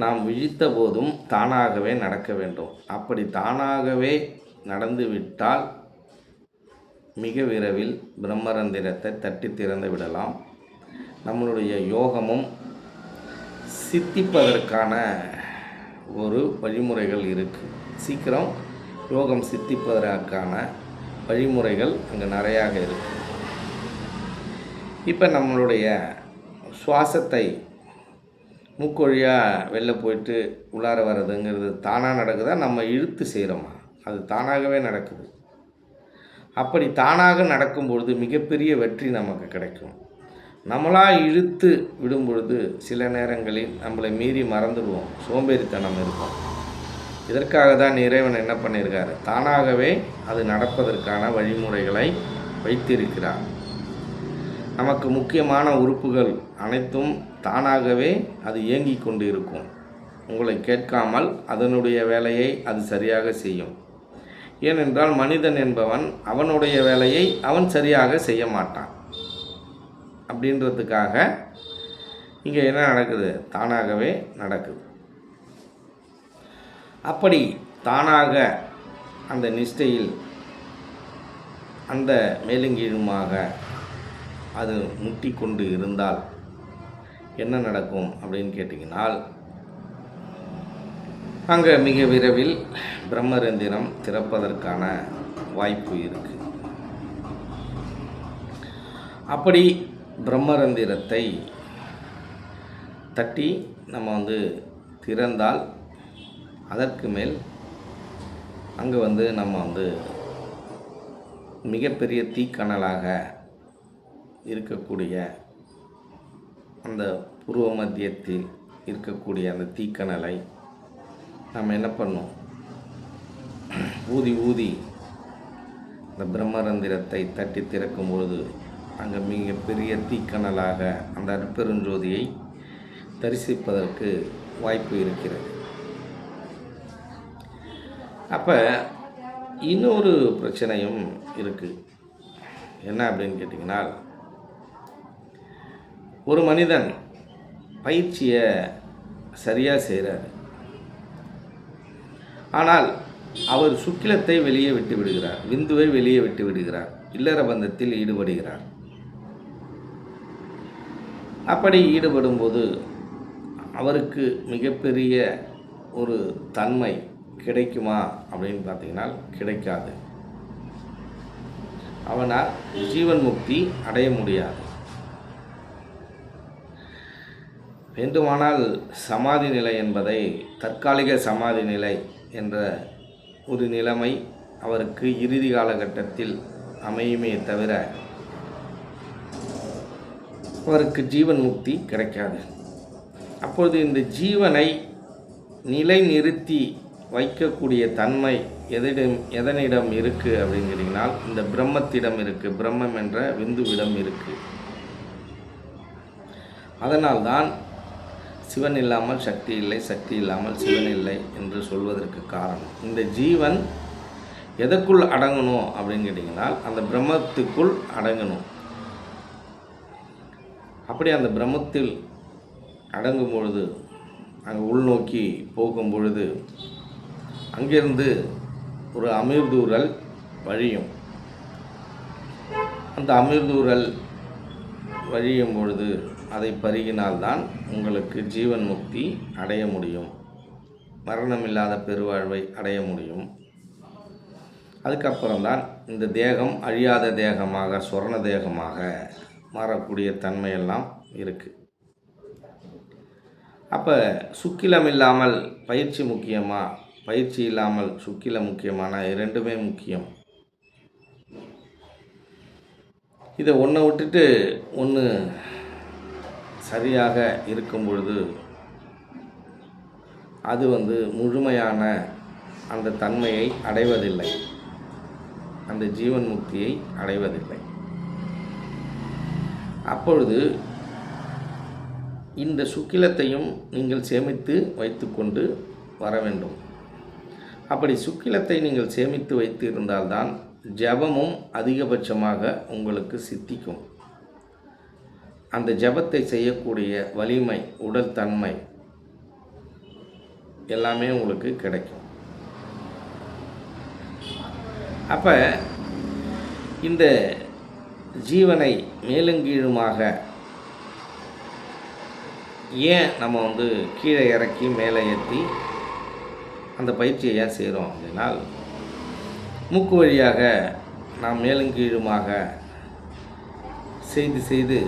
Speaker 1: நாம் விழித்த போதும் தானாகவே நடக்க வேண்டும். அப்படி தானாகவே நடந்துவிட்டால் மிக விரைவில் பிரம்மரந்திரத்தை தட்டி திறந்து விடலாம். நம்மளுடைய யோகமும் சித்திப்பதற்கான ஒரு வழிமுறைகள் இருக்குது. சீக்கிரம் யோகம் சித்திப்பதற்கான வழிமுறைகள் அங்கே நிறையாக இருக்குது. இப்போ நம்மளுடைய சுவாசத்தை மூக்கொழியாக வெளில போயிட்டு உள்ளார வர்றதுங்கிறது தானாக நடக்குதா, நம்ம இழுத்து செய்கிறோமா? அது தானாகவே நடக்குது. அப்படி தானாக நடக்கும் பொழுது மிகப்பெரிய வெற்றி நமக்கு கிடைக்கும். நம்மளாக இழுத்து விடும் பொழுது சில நேரங்களில் நம்மளை மீறி மறந்துடுவோம், சோம்பேறித்தனம் இருக்கும். இதற்காக தான் இறைவன் என்ன பண்ணியிருக்காரு? தானாகவே அது நடப்பதற்கான வழிமுறைகளை வைத்திருக்கிறார். நமக்கு முக்கியமான உறுப்புகள் அனைத்தும் தானாகவே அது இயங்கி கொண்டு இருக்கும். உங்களை கேட்காமல் அதனுடைய வேலையை அது சரியாக செய்யும். ஏனென்றால் மனிதன் என்பவன் அவனுடைய வேலையை அவன் சரியாக செய்ய மாட்டான். அப்படின்றதுக்காக இங்கே என்ன நடக்குது? தானாகவே நடக்குது. அப்படி தானாக அந்த நிஷ்டையில் அந்த மேலுங்கீழுமாக அது முட்டி கொண்டு இருந்தால் என்ன நடக்கும் அப்படின்னு கேட்டிங்கனால், அங்கே மிக விரைவில் பிரம்மரந்திரம் திறப்பதற்கான வாய்ப்பு இருக்குது. அப்படி பிரம்மரந்திரத்தை தட்டி நம்ம திறந்தால் அதற்கு மேல் அங்கே நம்ம மிகப்பெரிய தீக்கணலாக இருக்கக்கூடிய அந்த பூர்வ மத்தியத்தில் இருக்கக்கூடிய அந்த தீக்கணலை நம்ம என்ன பண்ணோம், ஊதி ஊதி அந்த பிரம்மரந்திரத்தை தட்டி திறக்கும் பொழுது அங்கே மிகப்பெரிய தீக்கணலாக அந்த அற்பெருஞ்சோதியை தரிசிப்பதற்கு வாய்ப்பு இருக்கிறது. அப்போ இன்னொரு பிரச்சனையும் இருக்குது. என்ன அப்படின்னு கேட்டிங்கன்னா, ஒரு மனிதன் பயிற்சியை சரியாக செய்கிறார், ஆனால் அவர் சுக்கிலத்தை வெளியே விட்டு விடுகிறார், விந்துவை வெளியே விட்டு விடுகிறார், இல்லற பந்தத்தில் ஈடுபடுகிறார். அப்படி ஈடுபடும்போது அவருக்கு மிகப்பெரிய ஒரு தன்மை கிடைக்குமா அப்படின்னு பார்த்தீங்கன்னா கிடைக்காது. அவனால் ஜீவன் முக்தி அடைய முடியாது. வேண்டுமானால் சமாதி நிலை என்பதை தற்காலிக சமாதி நிலை என்ற ஒரு நிலைமை அவருக்கு இறுதி காலகட்டத்தில் அமையுமே தவிர அவருக்கு ஜீவன் முக்தி கிடைக்காது. அப்பொழுது இந்த ஜீவனை நிலைநிறுத்தி வைக்கக்கூடிய தன்மை எதனிடம் இருக்குது அப்படின்னு கேட்டிங்கன்னா, இந்த பிரம்மத்திடம் இருக்குது. பிரம்மம் என்ற விந்துவிடம் இருக்குது. அதனால்தான் சிவன் இல்லாமல் சக்தி இல்லை, சக்தி இல்லாமல் சிவன் இல்லை என்று சொல்வதற்கு காரணம், இந்த ஜீவன் எதற்குள் அடங்கணும் அப்படின்னு கேட்டிங்கன்னா, அந்த பிரம்மத்துக்குள் அடங்கணும். அப்படி அந்த பிரம்மத்தில் அடங்கும் பொழுது, அங்கே உள்நோக்கி போகும் பொழுது, அங்கிருந்து ஒரு அமிர்தூரல் வழியும். அந்த அமிர்தூரல் வழியும் பொழுது அதை பருகினால்தான் உங்களுக்கு ஜீவன் முக்தி அடைய முடியும், மரணமில்லாத பெருவாழ்வை அடைய முடியும். அதுக்கப்புறம்தான் இந்த தேகம் அழியாத தேகமாக, சொர்ண தேகமாக மாறக்கூடிய தன்மையெல்லாம் இருக்குது. அப்போ சுக்கிலம் இல்லாமல் பயிற்சி முக்கியமா, பயிற்சி இல்லாமல் சுக்கிலம் முக்கியமான, இரண்டுமே முக்கியம். இதை ஒன்றை விட்டுட்டு ஒன்று சரியாக இருக்கும் பொழுது அது முழுமையான அந்த தன்மையை அடைவதில்லை, அந்த ஜீவன் முக்தியை அடைவதில்லை. அப்பொழுது இந்த சுக்கிலத்தையும் நீங்கள் சேமித்து வைத்து கொண்டு வர வேண்டும். அப்படி சுக்கிலத்தை நீங்கள் சேமித்து வைத்து இருந்தால்தான் ஜபமும் அதிகபட்சமாக உங்களுக்கு சித்திக்கும். அந்த ஜபத்தை செய்யக்கூடிய வலிமை, உடல் தன்மை எல்லாமே உங்களுக்கு கிடைக்கும். அப்போ இந்த ஜீவனை மேலுங்கீழுமாக ஏன் நம்ம கீழே இறக்கி மேலே ஏற்றி அந்த பயிற்சியை ஏன் செய்கிறோம் அப்படின்னா, மூக்கு வழியாக நாம் மேலுங்கீழுமாக செய்து செய்து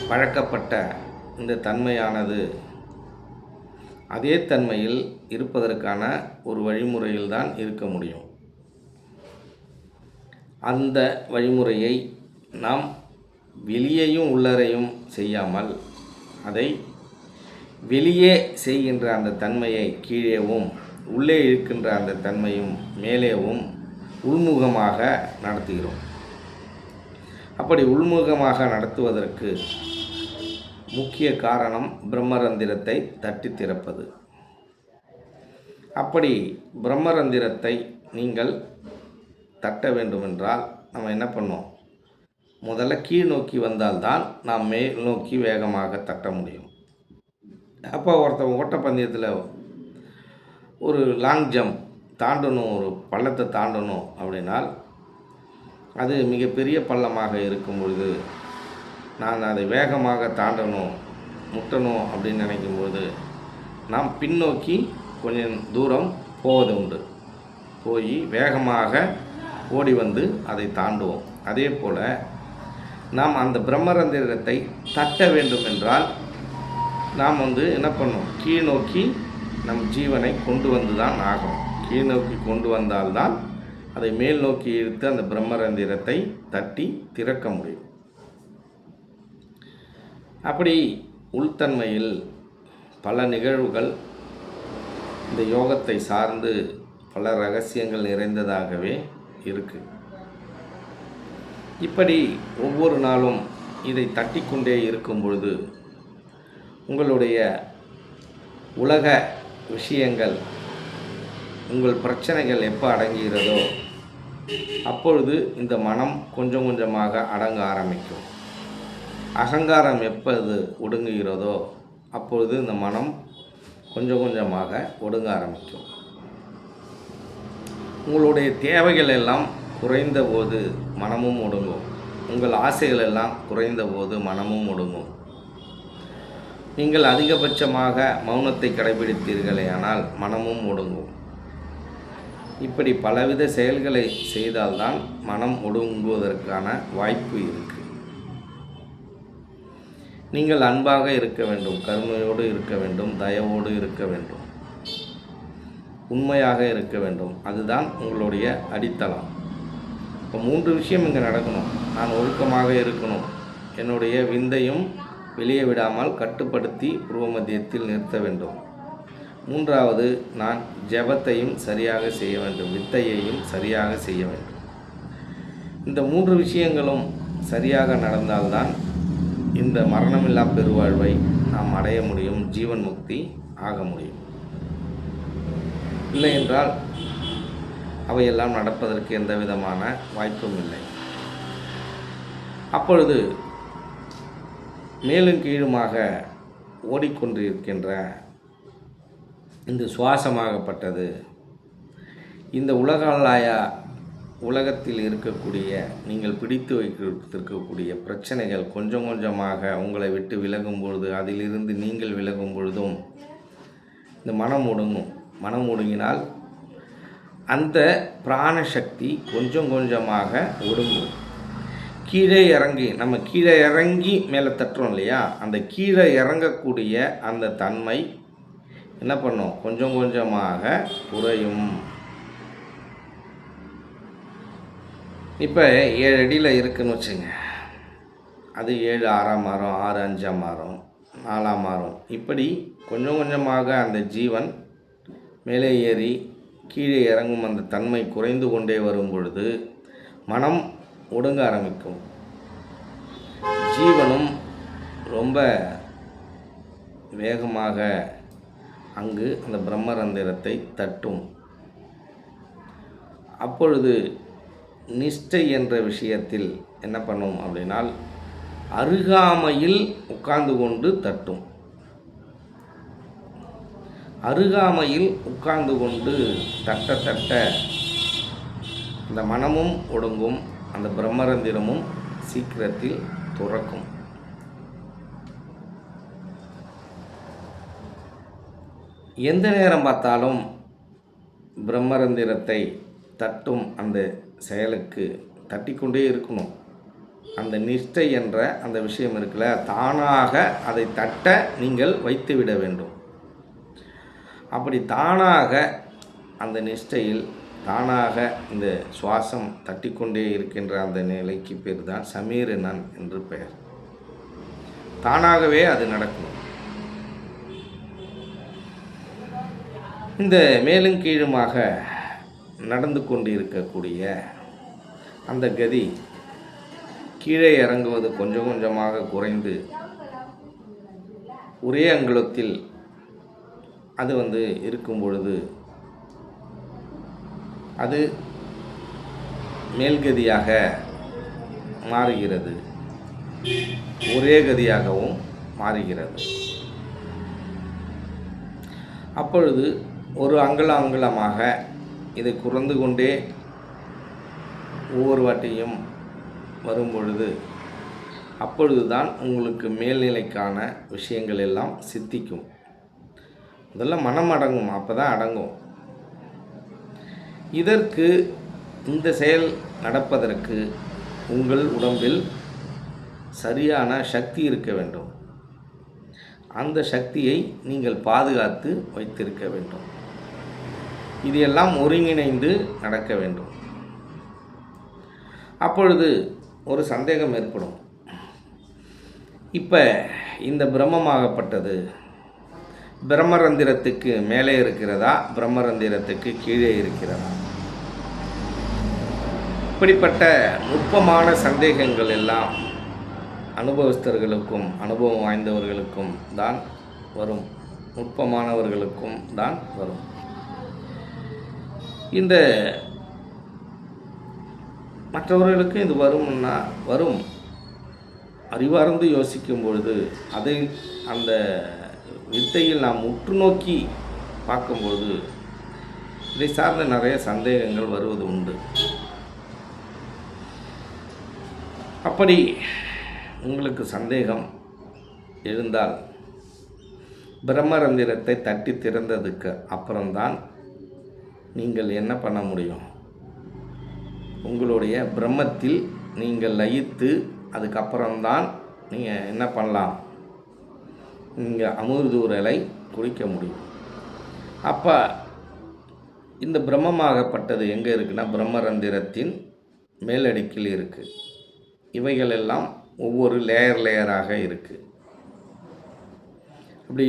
Speaker 1: பழக்கப்பட்ட இந்த தன்மையானது அதே தன்மையில் இருப்பதற்கான ஒரு வழிமுறையில் தான் இருக்க முடியும். அந்த வழிமுறையை நாம் வெளியேயும் உள்ளரையும் செய்யாமல், அதை வெளியே செய்கின்ற அந்த தன்மையை கீழேவும், உள்ளே இருக்கின்ற அந்த தன்மையும் மேலேவும் உள்முகமாக நடத்துகிறோம். அப்படி உள்முகமாக நடத்துவதற்கு முக்கிய காரணம் பிரம்மரந்திரத்தை தட்டி திறப்பது. அப்படி பிரம்மரந்திரத்தை நீங்கள் தட்ட வேண்டுமென்றால் நம்ம என்ன பண்ணோம், முதல்ல கீழ் நோக்கி வந்தால்தான் நாம் மேல் நோக்கி வேகமாக தட்ட முடியும். அப்போ ஒருத்தன் ஓட்டப்பந்தயத்தில் ஒரு லாங் ஜம்ப் தாண்டணும், ஒரு பள்ளத்தை தாண்டணும் அப்படின்னால் அது மிகப்பெரிய பள்ளமாக இருக்கும் பொழுது நான் அதை வேகமாக தாண்டணும், முட்டணும் அப்படின்னு நினைக்கும்போது நாம் பின்னோக்கி கொஞ்சம் தூரம் போவது உண்டு. போய் வேகமாக ஓடி வந்து அதை தாண்டுவோம். அதே போல் நாம் அந்த பிரம்மரந்திரத்தை தட்ட வேண்டும் என்றால் நாம் என்ன பண்ணணும், கீழ் நோக்கி நம் ஜீவனை கொண்டு வந்து தான் ஆகணும். கீழ் நோக்கி கொண்டு வந்தால்தான் அதை மேல் நோக்கி இழுத்து அந்த பிரம்மரந்திரத்தை தட்டி திறக்க முடியும். அப்படி உள்தன்மையில் பல நிகழ்வுகள் இந்த யோகத்தை சார்ந்து பல ரகசியங்கள் நிறைந்ததாகவே இருக்குது. இப்படி ஒவ்வொரு நாளும் இதை தட்டிக்கொண்டே இருக்கும் பொழுது உங்களுடைய உலக விஷயங்கள், உங்கள் பிரச்சனைகள் எப்போ அடங்குகிறதோ அப்பொழுது இந்த மனம் கொஞ்சம் கொஞ்சமாக அடங்க ஆரம்பிக்கும். அகங்காரம் எப்போது ஒடுங்குகிறதோ அப்பொழுது இந்த மனம் கொஞ்சம் கொஞ்சமாக ஒடுங்க ஆரம்பிக்கும். உங்களுடைய தேவைகள் எல்லாம் குறைந்த போது மனமும் ஒடுங்கும். உங்கள் ஆசைகள் எல்லாம் குறைந்த போது மனமும் ஒடுங்கும். நீங்கள் அதிகபட்சமாக மௌனத்தை கடைபிடித்தீர்களே ஆனால் மனமும் ஒடுங்கும். இப்படி பலவித செயல்களை செய்தால்தான் மனம் ஒடுங்குவதற்கான வாய்ப்பு இருக்குது. நீங்கள் அன்பாக இருக்க வேண்டும், கருணையோடு இருக்க வேண்டும், தயவோடு இருக்க வேண்டும், உண்மையாக இருக்க வேண்டும். அதுதான் உங்களுடைய அடித்தளம். இப்போ 3 விஷயம் இங்கே நடக்கணும். நான் ஒழுக்கமாக இருக்கணும், என்னுடைய விந்தையும் வெளியே விடாமல் கட்டுப்படுத்தி புருவ மத்தியத்தில் நிறுத்த வேண்டும். 3வது, நான் ஜெபத்தையும் சரியாக செய்ய வேண்டும், வித்தையையும் சரியாக செய்ய வேண்டும். இந்த 3 விஷயங்களும் சரியாக நடந்தால்தான் இந்த மரணமில்லா பெருவாழ்வை நாம் அடைய முடியும், ஜீவன் முக்தி ஆக முடியும். இல்லை என்றால் அவையெல்லாம் நடப்பதற்கு எந்த விதமான வாய்ப்பும் இல்லை. அப்பொழுது மேலும் கீழுமாக ஓடிக்கொண்டிருக்கின்ற இந்த சுவாசமாகப்பட்டது இந்த உலகத்தில் இருக்கக்கூடிய நீங்கள் பிடித்து வைத்திருக்கக்கூடிய பிரச்சனைகள் கொஞ்சம் கொஞ்சமாக உங்களை விட்டு விலகும் பொழுது, அதிலிருந்து நீங்கள் விலகும் பொழுதும் இந்த மனம் ஒடுங்கும். மனம் ஒடுங்கினால் அந்த பிராணசக்தி கொஞ்சம் கொஞ்சமாக ஒடுங்கும். கீழே இறங்கி நம்ம கீழே இறங்கி மேலே தட்டுறோம் இல்லையா, அந்த கீழே இறங்கக்கூடிய அந்த தன்மை என்ன பண்ணும், கொஞ்சம் கொஞ்சமாக குறையும். இப்போ 7 அடியில் இருக்குதுன்னு வச்சுங்க, அது 7 6ஆம் மாதம், 6 5ஆம் மாதம், 4ஆம் மாதம், இப்படி கொஞ்சம் கொஞ்சமாக அந்த ஜீவன் மேலே ஏறி கீழே இறங்கும் அந்த தன்மை குறைந்து கொண்டே வரும் பொழுது மனம் ஒடுங்க ஆரம்பிக்கும். ஜீவனும் ரொம்ப வேகமாக அங்கு அந்த பிரம்மரந்திரத்தை தட்டும். அப்பொழுது நிஷ்டை என்ற விஷயத்தில் என்ன பண்ணும் அப்படின்னால் அருகாமையில் உட்கார்ந்து கொண்டு தட்டும். அருகாமையில் உட்கார்ந்து கொண்டு தட்ட தட்ட அந்த மனமும் ஒடுங்கும், அந்த பிரம்மரந்திரமும் சீக்கிரத்தில் துறக்கும். எந்த நேரம் பார்த்தாலும் பிரம்மரந்திரத்தை தட்டும் அந்த செயலுக்கு தட்டிக்கொண்டே இருக்கணும். அந்த நிஷ்டை என்ற அந்த விஷயம் இருக்குல்ல, தானாக அதை தட்ட நீங்கள் வைத்துவிட வேண்டும். அப்படி தானாக அந்த நிஷ்டையில் தானாக இந்த சுவாசம் தட்டிக்கொண்டே இருக்கின்ற அந்த நிலைக்கு பேர் தான் சமீரணன் என்று பெயர். தானாகவே அது நடக்கும். இந்த மேலும் கீழுமாக நடந்து கொண்டு இருக்கக்கூடிய அந்த கதி கீழே இறங்குவது கொஞ்சம் கொஞ்சமாக குறைந்து ஒரே அங்குலத்தில் அது இருக்கும் பொழுது அது மேல்கதியாக மாறுகிறது, ஒரே கதியாகவும் மாறுகிறது. அப்பொழுது ஒரு அங்குலமாக இதை குறைந்து கொண்டே ஒவ்வொரு வாட்டியும் வரும்பொழுது அப்பொழுதுதான் உங்களுக்கு மேல்நிலைக்கான விஷயங்கள் எல்லாம் சித்திக்கும். முதல்ல மனம் அடங்கும், அப்போ தான் அடங்கும். இதற்கு இந்த செயல் நடப்பதற்கு உங்கள் உடம்பில் சரியான சக்தி இருக்க வேண்டும். அந்த சக்தியை நீங்கள் பாதுகாத்து வைத்திருக்க வேண்டும். இது எல்லாம் ஒருங்கிணைந்து நடக்க வேண்டும். அப்பொழுது ஒரு சந்தேகம் ஏற்படும். இப்போ இந்த பிரம்மமாகப்பட்டது பிரம்மரந்திரத்துக்கு மேலே இருக்கிறதா, பிரம்மரந்திரத்துக்கு கீழே இருக்கிறதா? இப்படிப்பட்ட நுட்பமான சந்தேகங்கள் எல்லாம் அனுபவஸ்தர்களுக்கும் அனுபவம் வாய்ந்தவர்களுக்கும் தான் வரும், நுட்பமானவர்களுக்கும் தான் வரும். இந்த மற்றவர்களுக்கு இது வரும்னா வரும். அறிவார்ந்து யோசிக்கும் பொழுது அதை அந்த வித்தையில் நாம் உற்று நோக்கி பார்க்கும்பொழுது இதை சார்ந்த நிறைய சந்தேகங்கள் வருவது உண்டு. அப்படி உங்களுக்கு சந்தேகம் எழுந்தால் பிரம்மரந்திரத்தை தட்டி திறந்ததுக்கு அப்புறம்தான் நீங்கள் என்ன பண்ண முடியும்? உங்களுடைய பிரம்மத்தில் நீங்கள் லயித்து அதுக்கப்புறம்தான் நீங்கள் என்ன பண்ணலாம்? நீங்கள் அமிர்தூரலை குடிக்க முடியும். அப்போ இந்த பிரம்மமாகப்பட்டது எங்கே இருக்குன்னா பிரம்மரந்திரத்தின் மேலடுக்கில் இருக்குது. இவைகள் எல்லாம் ஒவ்வொரு லேயராக இருக்குது. அப்படி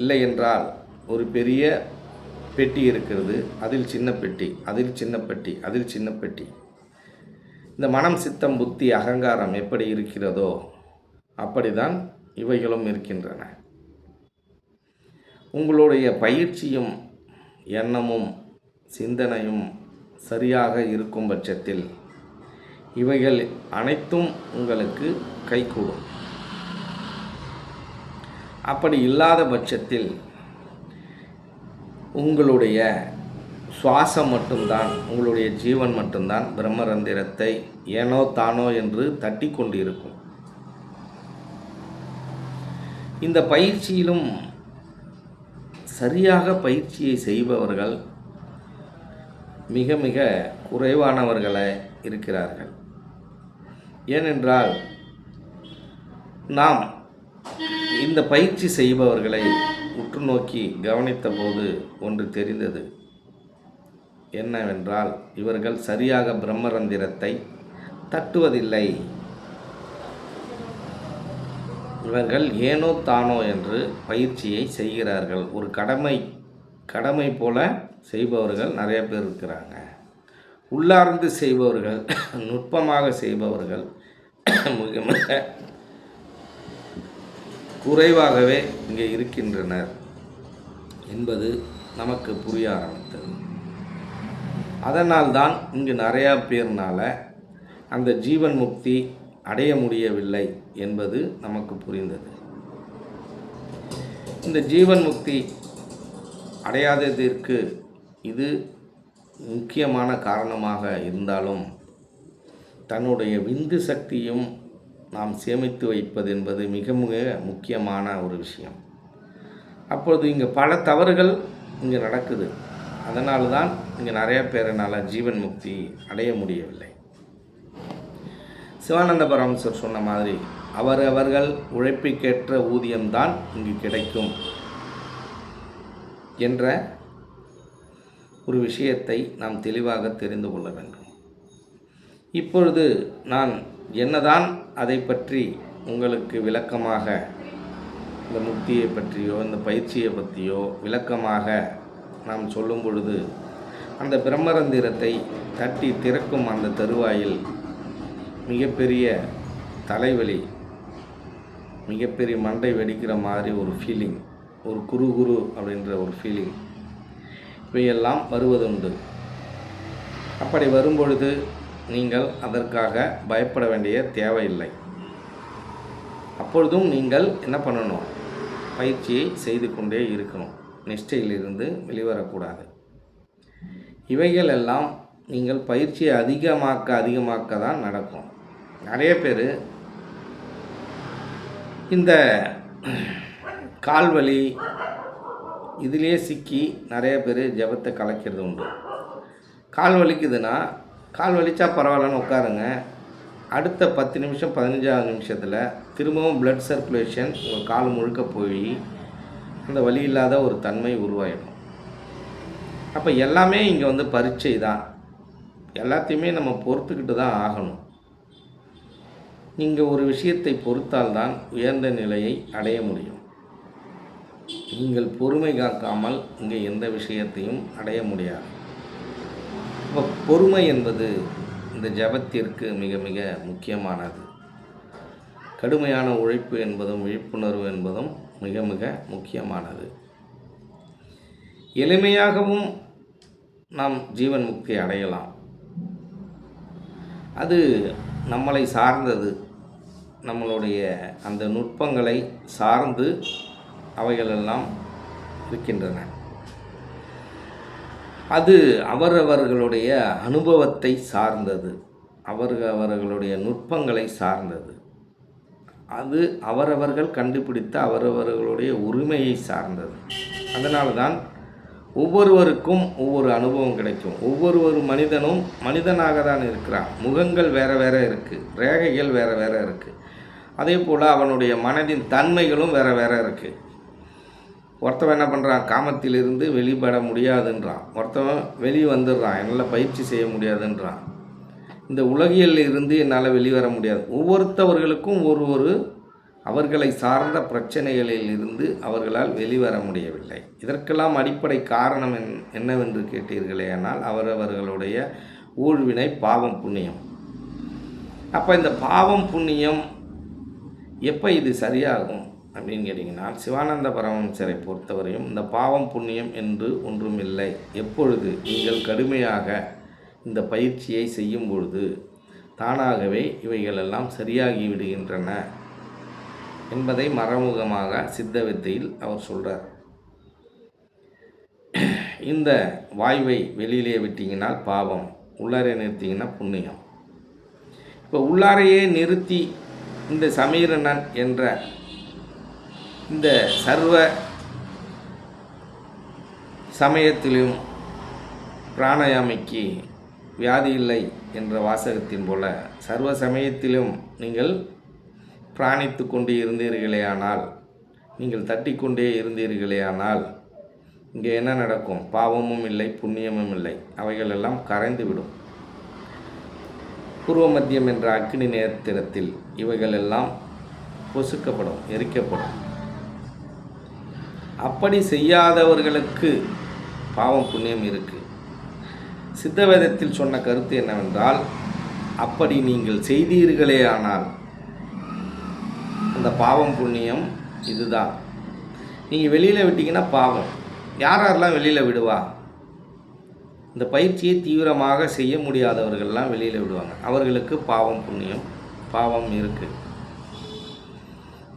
Speaker 1: இல்லை என்றால் ஒரு பெரிய பெட்டி இருக்கிறது, அதில் சின்ன பெட்டி, அதில் சின்ன பெட்டி, அதில் சின்ன பெட்டி. இந்த மனம், சித்தம், புத்தி, அகங்காரம் எப்படி இருக்கிறதோ அப்படிதான் இவைகளும் இருக்கின்றன. உங்களுடைய பயிற்சியும் எண்ணமும் சிந்தனையும் சரியாக இருக்கும் பட்சத்தில் இவைகள் அனைத்தும் உங்களுக்கு கைகூடும். அப்படி இல்லாத பட்சத்தில் உங்களுடைய சுவாசம் மட்டும்தான், உங்களுடைய ஜீவன் மட்டும்தான் பிரம்மரந்திரத்தை ஏனோ தானோ என்று தட்டி கொண்டிருக்கும். இந்த பயிற்சியிலும் சரியாக பயிற்சியை செய்பவர்கள் மிக மிக குறைவானவர்களே இருக்கிறார்கள். ஏனென்றால் நாம் இந்த பயிற்சி செய்பவர்களை உற்று நோக்கி கவனித்த போது ஒன்று தெரிந்தது. என்னவென்றால் இவர்கள் சரியாக பிரம்மரந்திரத்தை தட்டுவதில்லை. இவர்கள் ஏனோ தானோ என்று பயிற்சியை செய்கிறார்கள். ஒரு கடமை போல செய்பவர்கள் நிறைய பேர் இருக்கிறாங்க. உள்ளார்ந்து செய்பவர்கள், நுட்பமாக செய்பவர்கள் மிக மிக குறைவாகவே இங்கே இருக்கின்றனர் என்பது நமக்கு புரிய ஆரம்பித்தது. அதனால்தான் இங்கு நிறையா பேர்னால் அந்த ஜீவன் முக்தி அடைய முடியவில்லை என்பது நமக்கு புரிந்தது. இந்த ஜீவன் முக்தி அடையாததற்கு இது முக்கியமான காரணமாக இருந்தாலும் தன்னுடைய விந்து சக்தியும் நாம் சேமித்து வைப்பது என்பது மிக மிக முக்கியமான ஒரு விஷயம். அப்பொழுது இங்கே பல தவறுகள் இங்கே நடக்குது. அதனால தான் இங்கே நிறைய பேரனால் ஜீவன் முக்தி அடைய முடியவில்லை. சிவானந்த பரமஹம்சர் சொன்ன மாதிரி அவரவர்கள் உழைப்புக்கேற்ற ஊதியம்தான் இங்கு கிடைக்கும் என்ற ஒரு விஷயத்தை நாம் தெளிவாக தெரிந்து கொள்ள வேண்டும். இப்பொழுது நான் என்னதான் அதை பற்றி உங்களுக்கு விளக்கமாக இந்த முக்தியை பற்றியோ இந்த பயிற்சியை பற்றியோ விளக்கமாக நாம் சொல்லும் பொழுது அந்த பிரம்மரந்திரத்தை தட்டி திறக்கும் அந்த தருவாயில் மிகப்பெரிய தலைவலி, மிகப்பெரிய மண்டை வெடிக்கிற மாதிரி ஒரு ஃபீலிங், ஒரு குரு அப்படின்ற ஒரு ஃபீலிங் இவையெல்லாம் வருவதுண்டு. அப்படி வரும்பொழுது நீங்கள் அதற்காக பயப்பட வேண்டிய தேவையில்லை. அப்பொழுதும் நீங்கள் என்ன பண்ணணும்? பயிற்சியை செய்து கொண்டே இருக்கணும். நிஷ்டையிலிருந்து வெளிவரக்கூடாது. இவைகள் எல்லாம் நீங்கள் பயிற்சியை அதிகமாக்க தான் நடக்கும். நிறைய பேர் இந்த கால்வலி இதிலே சிக்கி நிறைய பேர் ஜபத்தை கலைக்கிறது உண்டு. கால் வலிக்குதுன்னா கால் வலிச்சா பரவாயில்லன்னு உட்காருங்க. அடுத்த 10 நிமிஷம் 15 நிமிஷத்தில் திரும்பவும் பிளட் சர்க்குலேஷன் உங்கள் கால் முழுக்க போய் அந்த வலி இல்லாத ஒரு தன்மை உருவாயிடும். அப்போ எல்லாமே இங்கே வந்து பரீட்சை தான். எல்லாத்தையுமே நம்ம பொறுத்துக்கிட்டு தான் ஆகணும். நீங்கள் ஒரு விஷயத்தை பொறுத்தால்தான் உயர்ந்த நிலையை அடைய முடியும். நீங்கள் பொறுமை காக்காமல் இங்கே எந்த விஷயத்தையும் அடைய முடியாது. இப்போ பொறுமை என்பது இந்த ஜபத்திற்கு மிக மிக முக்கியமானது. கடுமையான உழைப்பு என்பதும் விழிப்புணர்வு என்பதும் மிக மிக முக்கியமானது. எளிமையாகவும் நாம் ஜீவன் முக்தி அடையலாம். அது நம்மளை சார்ந்தது. நம்மளுடைய அந்த நுட்பங்களை சார்ந்து அவைகளெல்லாம் இருக்கின்றன. அது அவரவர்களுடைய அனுபவத்தை சார்ந்தது, அவர்களுடைய நுட்பங்களை சார்ந்தது. அது அவரவர்கள் கண்டுபிடித்த அவரவர்களுடைய உரிமையை சார்ந்தது. அதனால தான் ஒவ்வொருவருக்கும் ஒவ்வொரு அனுபவம் கிடைக்கும். ஒவ்வொரு மனிதனும் மனிதனாக தான் இருக்கிறான். முகங்கள் வேறு வேறு இருக்குது, ரேகைகள் வேறு வேறு இருக்குது. அதே போல் அவனுடைய மனதின் தன்மைகளும் வேறு வேறு இருக்குது. ஒருத்தவன் என்ன பண்ணுறான், காமத்திலிருந்து வெளிப்பட முடியாதுன்றான். ஒருத்தவன் வெளியே வந்துடுறான், என்னால் பயிற்சி செய்ய முடியாதுன்றான். இந்த உலகியலில் இருந்து என்னால் வெளிவர முடியாது. ஒவ்வொருத்தவர்களுக்கும் ஒரு அவர்களை சார்ந்த பிரச்சனைகளில் இருந்து அவர்களால் வெளிவர முடியவில்லை. இதற்கெல்லாம் அடிப்படை காரணம் என்னவென்று கேட்டீர்களே ஆனால் அவரவர்களுடைய ஊழ்வினை, பாவம், புண்ணியம். அப்போ இந்த பாவம் புண்ணியம் எப்போ இது சரியாகும் அப்படின்னு கேட்டிங்கன்னா, சிவானந்த பரமஹம்சரை பொறுத்தவரையும் இந்த பாவம் புண்ணியம் என்று ஒன்றும் இல்லை. எப்பொழுது நீங்கள் கடுமையாக இந்த பயிற்சியை செய்யும் பொழுது தானாகவே இவைகளெல்லாம் சரியாகி விடுகின்றன என்பதை மறைமுகமாக சித்த வித்தையில் அவர் சொல்கிறார். இந்த வாயுவை வெளியிலே விட்டீங்கன்னா பாவம், உள்ளாரே நிறுத்திங்கன்னா புண்ணியம். இப்போ உள்ளாரையே நிறுத்தி இந்த சமீரணன் என்ற இந்த சர்வ சமயத்திலும் பிராணாயாமிக்கு வியாதி இல்லை என்ற வாசகத்தின் போல சர்வ சமயத்திலும் நீங்கள் பிராணித்து கொண்டே இருந்தீர்களேயானால், நீங்கள் தட்டி கொண்டே இருந்தீர்களேயானால் இங்கே என்ன நடக்கும்? பாவமும் இல்லை, புண்ணியமும் இல்லை, அவைகளெல்லாம் கரைந்துவிடும். பூர்வ மத்தியம் என்ற அக்னி நேத்திரத்தில் இவைகளெல்லாம் பொசுக்கப்படும், எரிக்கப்படும். அப்படி செய்யாதவர்களுக்கு பாவம் புண்ணியம் இருக்குது. சித்தவேதத்தில் சொன்ன கருத்து என்னவென்றால், அப்படி நீங்கள் செய்தீர்களே ஆனால் அந்த பாவம் புண்ணியம் இதுதான். நீங்கள் வெளியில் விட்டீங்கன்னா பாவம். யாரெல்லாம் வெளியில் விடுவா? இந்த பயிற்சியை தீவிரமாக செய்ய முடியாதவர்கள்லாம் வெளியில் விடுவாங்க. அவர்களுக்கு பாவம் புண்ணியம், பாவம் இருக்குது.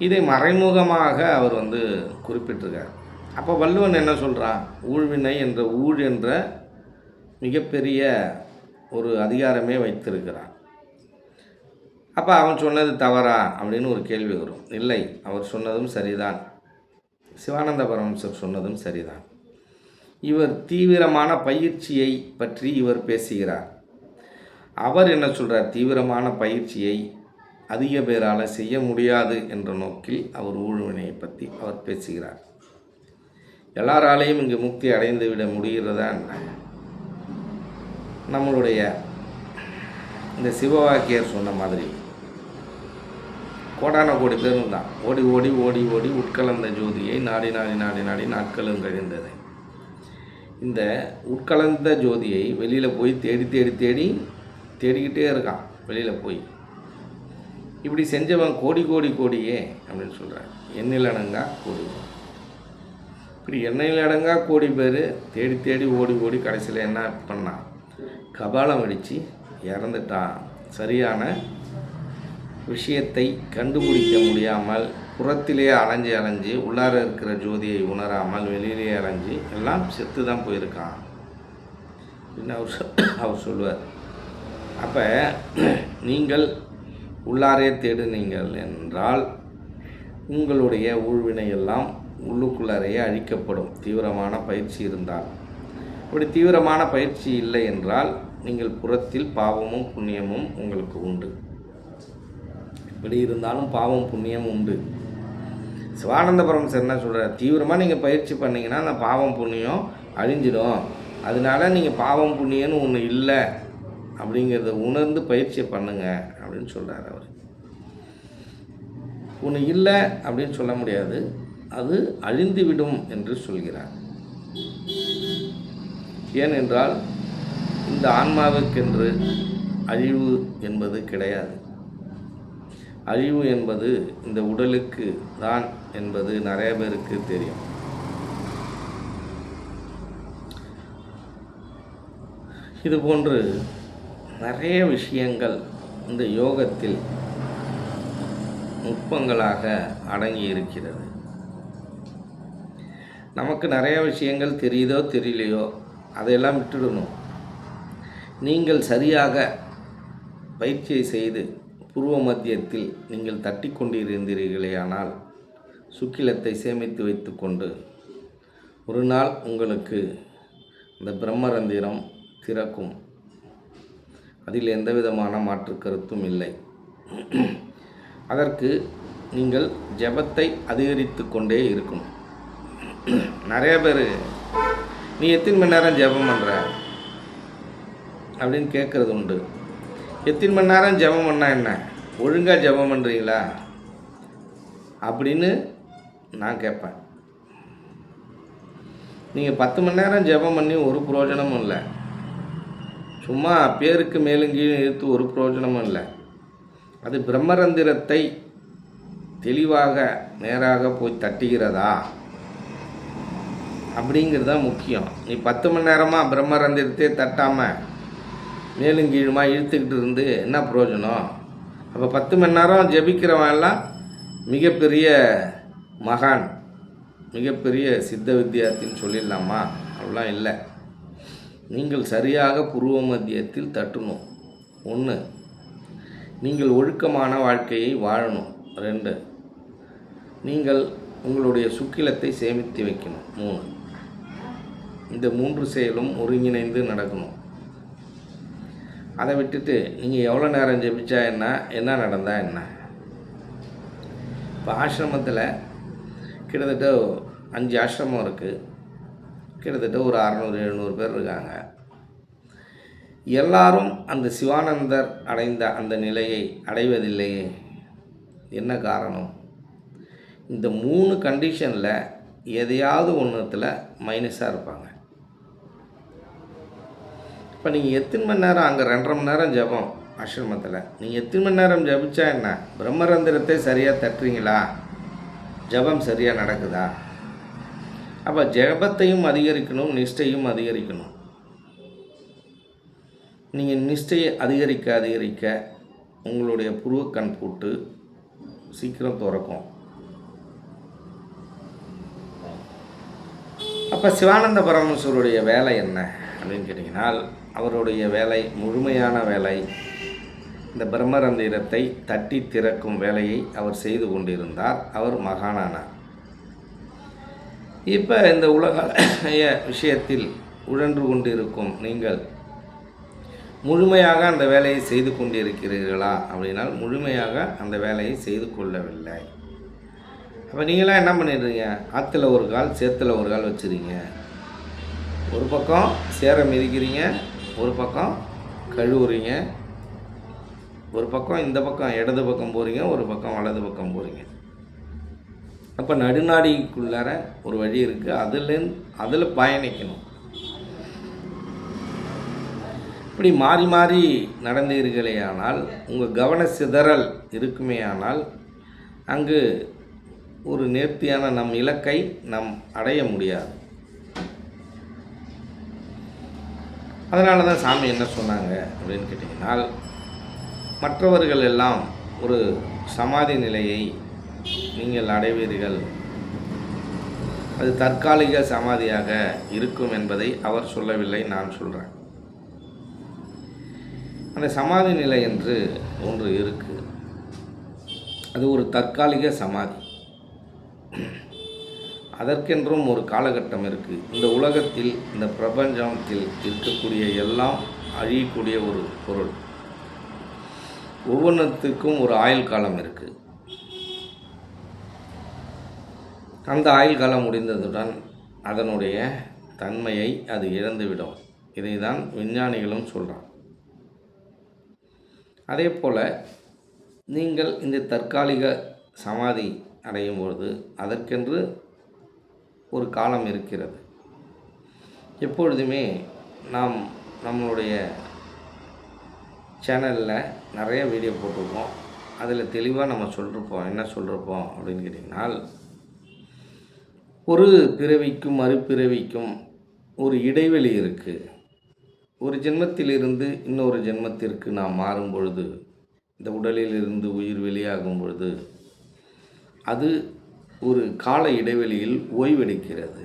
Speaker 1: இதை மறைமுகமாக அவர் குறிப்பிட்டிருக்கார். அப்போ வள்ளுவன் என்ன சொல்கிறான்? ஊழ்வினை என்ற ஊழ் என்ற மிகப்பெரிய ஒரு அதிகாரமே வைத்திருக்கிறான். அப்போ அவன் சொன்னது தவறா அப்படின்னு ஒரு கேள்வி வரும். இல்லை, அவர் சொன்னதும் சரிதான், சிவானந்த பரமஹம்சர் சொன்னதும் சரிதான். இவர் தீவிரமான பயிற்சியை பற்றி இவர் பேசுகிறார். அவர் என்ன சொல்கிறார்? தீவிரமான பயிற்சியை அதிக பேரால் செய்ய முடியாது என்ற நோக்கில் அவர் ஊழ்வினையை பற்றி அவர் பேசுகிறார். எல்லாராலையும் இங்கு முக்தி அடைந்து விட முடிகிறதா? நம்மளுடைய இந்த சிவவாக்கியர் சொன்ன மாதிரி கோடான கோடி பேரும் தான் ஓடி ஓடி ஓடி ஓடி உட்கலந்த ஜோதியை நாடி நாடி நாடி நாடி நாட்களும் கழிந்தது. இந்த உட்கலந்த ஜோதியை வெளியில் போய் தேடி தேடி தேடி தேடிக்கிட்டே இருக்கான். வெளியில் போய் இப்படி செஞ்சவன் கோடி கோடி கோடியே அப்படின்னு சொல்கிறார். எண்ணில் அடங்கா கோடி. இப்படி எண்ணெயில் அடங்கா கோடி பேர் தேடி தேடி ஓடி ஓடி கடைசியில் என்ன பண்ணான்? கபாலம் வெடித்து இறந்துட்டான். சரியான விஷயத்தை கண்டுபிடிக்க முடியாமல் புறத்திலே அலைஞ்சி அலைஞ்சி உள்ளார இருக்கிற ஜோதியை உணராமல் வெளியிலே அலைஞ்சி எல்லாம் செத்து தான் போயிருக்கான் அப்படின்னு அவர் சொல்லுவார். அப்போ நீங்கள் உள்ளாரே தேடுனீங்கள் என்றால் உங்களுடைய ஊழ்வினை எல்லாம் உள்ளுக்குள்ளாரையே அழிக்கப்படும், தீவிரமான பயிற்சி இருந்தால். அப்படி தீவிரமான பயிற்சி இல்லை என்றால் நீங்கள் புறத்தில் பாவமும் புண்ணியமும் உங்களுக்கு உண்டு. இப்படி இருந்தாலும் பாவம் புண்ணியம் உண்டு. சிவானந்த பரமஹம்சர் என்ன சொல்கிறார், தீவிரமாக நீங்கள் பயிற்சி பண்ணிங்கன்னா அந்த பாவம் புண்ணியம் அழிஞ்சிடும். அதனால நீங்கள் பாவம் புண்ணியம்னு ஒன்று இல்லை அப்படிங்கிறத உணர்ந்து பயிற்சியை பண்ணுங்க அப்படின்னு சொல்கிறார். அவர் ஒன்று இல்லை அப்படின்னு சொல்ல முடியாது, அது அழிந்துவிடும் என்று சொல்கிறார். ஏனென்றால் இந்த ஆன்மாவுக்கென்று அழிவு என்பது கிடையாது. அழிவு என்பது இந்த உடலுக்கு தான் என்பது நிறைய பேருக்கு தெரியும். இதுபோன்று நிறைய விஷயங்கள் இந்த யோகத்தில் நுட்பங்களாக அடங்கி இருக்கிறது. நமக்கு நிறைய விஷயங்கள் தெரியுதோ தெரியலையோ அதையெல்லாம் விட்டுடணும். நீங்கள் சரியாக பயிற்சியை செய்து பூர்வ மத்தியத்தில் நீங்கள் தட்டி கொண்டிருந்தீர்களேயானால் சுக்கிலத்தை சேமித்து வைத்து கொண்டு ஒரு நாள் உங்களுக்கு இந்த பிரம்மரந்திரம் திறக்கும். அதில் எந்த விதமான மாற்று கருத்தும் இல்லை. அதற்கு நீங்கள் ஜபத்தை அதிகரித்து கொண்டே இருக்கணும். நிறைய பேர் நீ எத்தனை மணி நேரம் ஜபம் பண்ணுற அப்படின்னு கேட்குறது உண்டு. எத்தனை மணி நேரம் ஜபம் பண்ணால் என்ன, ஒழுங்காக ஜபம் பண்ணுறீங்களா அப்படின்னு நான் கேட்பேன். நீங்கள் 10 மணி நேரம் ஜபம் பண்ணி ஒரு பிரயோஜனமும் இல்லை. சும்மா பேருக்கு மேலும் கீழும் இழுத்து ஒரு பிரயோஜனமும் இல்லை. அது பிரம்மரந்திரத்தை தெளிவாக நேராக போய் தட்டுகிறதா அப்படிங்கிறது தான் முக்கியம். நீ 10 மணி நேரமாக பிரம்மரந்திரத்தையே தட்டாமல் மேலும் கீழுமா இழுத்துக்கிட்டு இருந்து என்ன பிரயோஜனம்? அப்போ 10 மணி நேரம் ஜபிக்கிறவன் எல்லாம் மிகப்பெரிய மகான், மிகப்பெரிய சித்த வித்தியார்த்தின்னு சொல்லிடலாமா? அப்படிலாம் இல்லை. நீங்கள் சரியாக பூர்வ மத்தியத்தில் தட்டணும். 1, நீங்கள் ஒழுக்கமான வாழ்க்கையை வாழணும். 2, நீங்கள் உங்களுடைய சுக்கிலத்தை சேமித்து வைக்கணும். 3, இந்த 3 செயலும் ஒருங்கிணைந்து நடக்கணும். அதை விட்டுட்டு நீங்கள் எவ்வளோ நேரம் ஜெபிச்சா என்ன நடந்தால் என்ன? இப்போ ஆசிரமத்தில் கிட்டத்தட்ட 5 ஆசிரமம் இருக்குது. கிட்டத்தட்ட ஒரு 600-700 பேர் இருக்காங்க. எல்லாரும் அந்த சிவானந்தர் அடைந்த அந்த நிலையை அடைவதில்லையே. என்ன காரணம்? இந்த 3 கண்டிஷனில் எதையாவது ஒன்றுத்தில் மைனஸாக இருப்பாங்க. இப்போ நீங்கள் எத்தனை மணி நேரம் அங்கே 2.5 மணி நேரம் ஜபம் ஆசிரமத்தில், நீங்கள் எத்தனை மணி நேரம் ஜபிச்சா என்ன? பிரம்மரந்திரத்தை சரியாக தட்டுறீங்களா? ஜபம் சரியாக நடக்குதா? அப்போ ஜபத்தையும் அதிகரிக்கணும், நிஷ்டையும் அதிகரிக்கணும். நீங்கள் நிஷ்டையை அதிகரிக்க உங்களுடைய புருவக்கண் போட்டு சீக்கிரம் திறக்கும். அப்போ சிவானந்த பரமேஸ்வருடைய வேலை என்ன அப்படின்னு கேட்டிங்கன்னா, அவருடைய வேலை முழுமையான வேலை. இந்த பிரம்மரந்திரத்தை தட்டி திறக்கும் வேலையை அவர் செய்து கொண்டிருந்தார். அவர் மகானானார். இப்போ இந்த உலக விஷயத்தில் உழன்று கொண்டிருக்கும் நீங்கள் முழுமையாக அந்த வேலையை செய்து கொண்டிருக்கிறீர்களா அப்படின்னால் முழுமையாக அந்த வேலையை செய்து கொள்ளவில்லை. அப்போ நீங்களாம் என்ன பண்ணிடுறீங்க? ஆற்றுல ஒரு கால் சேத்துல ஒரு கால் வச்சுருங்க. ஒரு பக்கம் சேர மிதிக்கிறீங்க, ஒரு பக்கம் கழுவுறீங்க, ஒரு பக்கம் இந்த பக்கம் இடது பக்கம் போகிறீங்க, ஒரு பக்கம் வலது பக்கம் போகிறீங்க. அப்போ நடுநாடிக்குள்ளார ஒரு வழி இருக்குது, அதில் பயணிக்கணும். இப்படி மாறி மாறி நடந்தீர்களே ஆனால் உங்கள் கவன சிதறல் இருக்குமே ஆனால் அங்கு ஒரு நேர்த்தியான நம் இலக்கை நாம் அடைய முடியாது. அதனால தான் சாமி என்ன சொன்னாங்க அப்படின்னு கேட்டிங்கன்னா, மற்றவர்கள் எல்லாம் ஒரு சமாதி நிலையை நீங்கள் அடைவீர்கள். அது தற்காலிக சமாதியாக இருக்கும் என்பதை அவர் சொல்லவில்லை, நான் சொல்கிறேன். அந்த சமாதி நிலை என்று ஒன்று இருக்குது. அது ஒரு தற்காலிக சமாதி. அதற்கென்றும் ஒரு காலகட்டம் இருக்குது. இந்த உலகத்தில், இந்த பிரபஞ்சத்தில் இருக்கக்கூடிய எல்லாம் அழியக்கூடிய ஒரு பொருள். ஒவ்வொன்றுத்துக்கும் ஒரு ஆயுள் காலம் இருக்குது. அந்த ஆயுள் காலம் முடிந்ததுடன் அதனுடைய தன்மையை அது இழந்துவிடும். இதை தான் விஞ்ஞானிகளும் சொல்கிறான். அதே போல் நீங்கள் இந்த தற்காலிக சமாதி அடையும் பொழுது அதற்கென்று ஒரு காலம் இருக்கிறது. எப்பொழுதுமே நாம் நம்மளுடைய சேனலில் நிறைய வீடியோ போட்டிருப்போம். அதில் தெளிவாக நம்ம சொல்லிருப்போம். என்ன சொல்லிருப்போம் அப்படின்னு கேட்டிங்கனால், ஒரு பிறவிக்கும் மறுபிறவிக்கும் ஒரு இடைவெளி இருக்குது. ஒரு ஜென்மத்திலிருந்து இன்னொரு ஜென்மத்திற்கு நாம் மாறும் பொழுது, இந்த உடலிலிருந்து உயிர் வெளியாகும் பொழுது, அது ஒரு கால இடைவெளியில் ஓய்வெடுக்கிறது.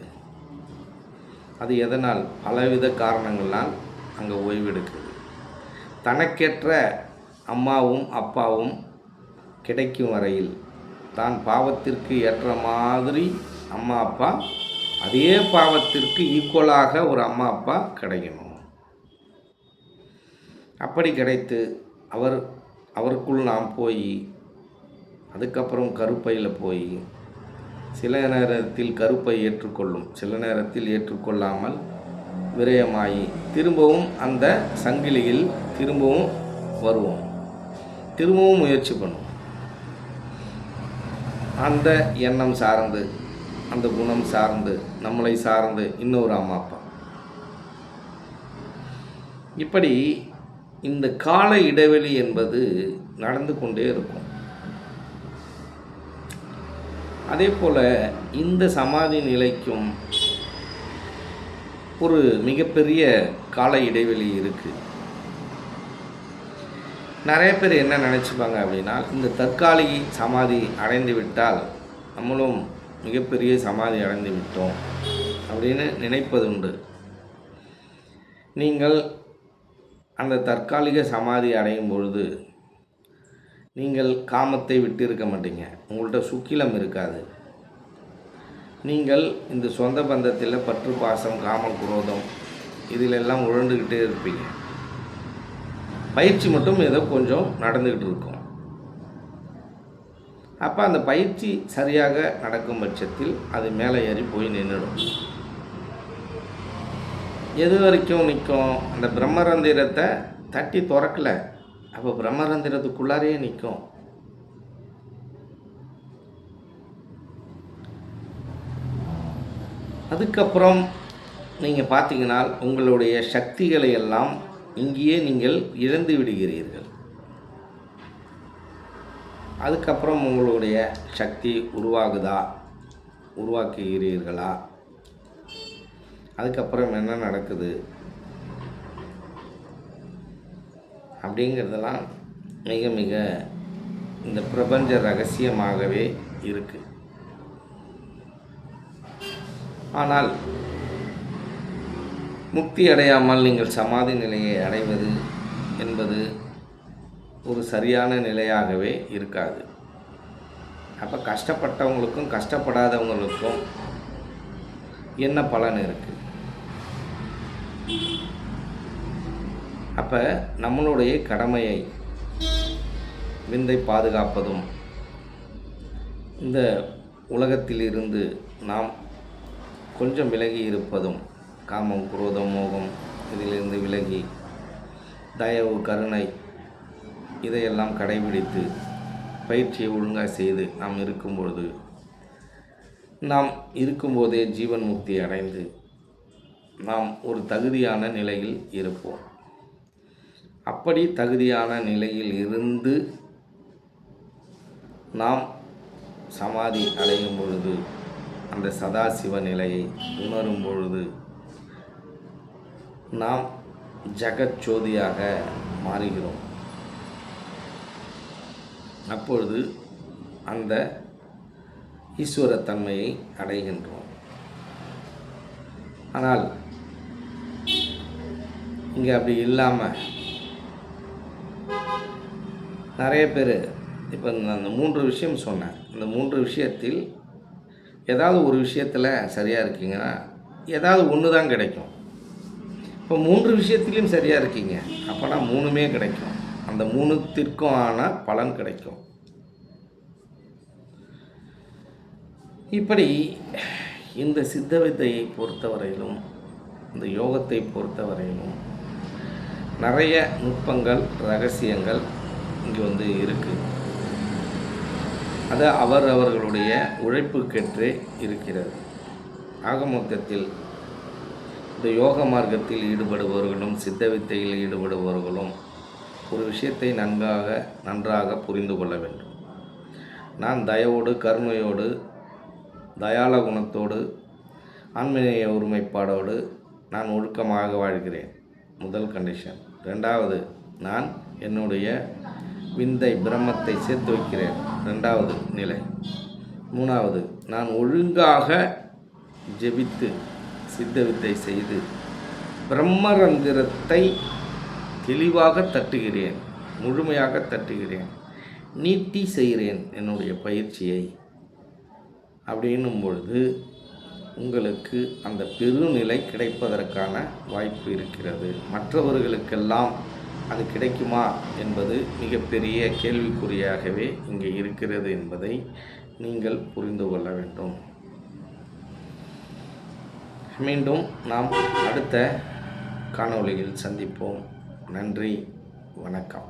Speaker 1: அது எதனால்? பலவித காரணங்களால் அங்கே ஓய்வெடுக்குது. தனக்கேற்ற அம்மாவும் அப்பாவும் கிடைக்கும் வரையில், தான் பாவத்திற்கு ஏற்ற மாதிரி அம்மா அப்பா, அதே பாவத்திற்கு ஈக்குவலாக ஒரு அம்மா அப்பா கிடைக்கணும். அப்படி கிடைத்து அவருக்குள் நாம் போய், அதுக்கப்புறம் கருப்பையில் போய், சில நேரத்தில் கருப்பை ஏற்றுக்கொள்ளும், சில நேரத்தில் ஏற்றுக்கொள்ளாமல் விரயமாகி திரும்பவும் அந்த சங்கிலியில் திரும்பவும் வருவோம், திரும்பவும் முயற்சி பண்ணுவோம். அந்த எண்ணம் சார்ந்து, அந்த குணம் சார்ந்து, நம்மளை சார்ந்து இன்னொரு அம்மா அப்பா. இப்படி இந்த கால இடைவெளி என்பது நடந்து கொண்டே இருக்கும். அதே போல் இந்த சமாதி நிலைக்கும் ஒரு மிகப்பெரிய கால இடைவெளி இருக்குது. நிறைய பேர் என்ன நினச்சிப்பாங்க அப்படின்னா, இந்த தற்காலிக சமாதி அடைந்து விட்டால் நம்மளும் மிகப்பெரிய சமாதி அடைந்து விட்டோம் அப்படின்னு நினைப்பது உண்டு. நீங்கள் அந்த தற்காலிக சமாதி அடையும் பொழுது நீங்கள் காமத்தை விட்டு இருக்க மாட்டீங்க. உங்கள்கிட்ட சுக்கிலம் இருக்காது. நீங்கள் இந்த சொந்த பந்தத்தில் பற்று, பாசம், காம, குரோதம் இதிலெல்லாம் உழண்டுக்கிட்டே இருப்பீங்க. பயிற்சி மட்டும் ஏதோ கொஞ்சம் நடந்துக்கிட்டு இருக்கும். அப்போ அந்த பயிற்சி சரியாக நடக்கும் பட்சத்தில் அது மேலே ஏறி போய் நின்றுடும். எது வரைக்கும் நிற்கும்? அந்த பிரம்மரந்திரத்தை தட்டி திறக்கலை, அப்போ பிரம்மரந்திரத்துக்குள்ளாரையே நிற்கும். அதுக்கப்புறம் நீங்கள் பார்த்தீங்கன்னா உங்களுடைய சக்திகளை எல்லாம் இங்கேயே நீங்கள் இழந்து விடுகிறீர்கள். அதுக்கப்புறம் உங்களுடைய சக்தி உருவாக்குகிறீர்களா? அதுக்கப்புறம் என்ன நடக்குது அப்படிங்கிறதெல்லாம் மிக மிக இந்த பிரபஞ்ச ரகசியமாகவே இருக்குது. ஆனால் முக்தி அடையாமல் நீங்கள் சமாதி நிலையை அடைவது என்பது ஒரு சரியான நிலையாகவே இருக்காது. அப்போ கஷ்டப்பட்டவங்களுக்கும் கஷ்டப்படாதவங்களுக்கும் என்ன பலன் இருக்குது? அப்போ நம்மளுடைய கடமையை, விந்தை பாதுகாப்பதும், இந்த உலகத்திலிருந்து நாம் கொஞ்சம் விலகி இருப்பதும், காமம், குரோதம், மோகம் இதிலிருந்து விலகி தயவு, கருணை இதையெல்லாம் கடைபிடித்து பயிற்சியை ஒழுங்காக செய்து நாம் இருக்கும்பொழுது, நாம் இருக்கும்போதே ஜீவன் முக்தி அடைந்து நாம் ஒரு தகுதியான நிலையில் இருப்போம். அப்படி தகுதியான நிலையில் இருந்து நாம் சமாதி அடையும் பொழுது, அந்த சதாசிவ நிலையை உணரும் பொழுது நாம் ஜகஜோதியாக மாறுகிறோம். அப்பொழுது அந்த ஈஸ்வரத்தன்மையை அடைகின்றோம். ஆனால் இங்கே அப்படி இல்லாமல் நிறைய பேர் இப்போ நான் அந்த 3 விஷயம் சொன்னேன். இந்த 3 விஷயத்தில் ஏதாவது ஒரு விஷயத்தில் சரியாக இருக்கீங்கன்னா ஏதாவது ஒன்று தான் கிடைக்கும். இப்போ 3 விஷயத்துலேயும் சரியாக இருக்கீங்க அப்போனா 3மே கிடைக்கும். அந்த 3த்திற்கும் ஆன பலன் கிடைக்கும். இப்படி இந்த சித்த வித்தையை பொறுத்தவரையிலும் இந்த யோகத்தை பொறுத்தவரையிலும் நிறைய நுட்பங்கள் ரகசியங்கள் இங்கே இருக்குது. அது அவர்களுடைய உழைப்புக்கேற்றே இருக்கிறது. ஆக மொத்தத்தில் இந்த யோக மார்க்கத்தில் ஈடுபடுபவர்களும் சித்த வித்தையில் ஈடுபடுபவர்களும் ஒரு விஷயத்தை நன்றாக புரிந்து கொள்ள வேண்டும். நான் தயவோடு கருணையோடு தயாள குணத்தோடு ஆன்மீக ஒருமைப்பாடோடு நான் ஒழுக்கமாக வாழ்கிறேன். முதல் கண்டிஷன். 2வது, நான் என்னுடைய விந்தை பிரம்மத்தை சேர்த்து வைக்கிறேன். 2வது நிலை. 3வது, நான் ஒழுங்காக ஜெபித்து சித்த வித்தை செய்து பிரம்மரந்திரத்தை தெளிவாக தட்டுகிறேன், முழுமையாக தட்டுகிறேன், நீட்டி செய்கிறேன் என்னுடைய பயிற்சியை. அப்படின்னும் பொழுது உங்களுக்கு அந்த பெருநிலை கிடைப்பதற்கான வாய்ப்பு இருக்கிறது. மற்றவர்களுக்கெல்லாம் அது கிடைக்குமா என்பது மிகப்பெரிய கேள்விக்குறியாகவே இங்கே இருக்கிறது என்பதை நீங்கள் புரிந்து கொள்ள வேண்டும். மீண்டும் நாம் அடுத்த காணொளியில் சந்திப்போம். நன்றி, வணக்கம்.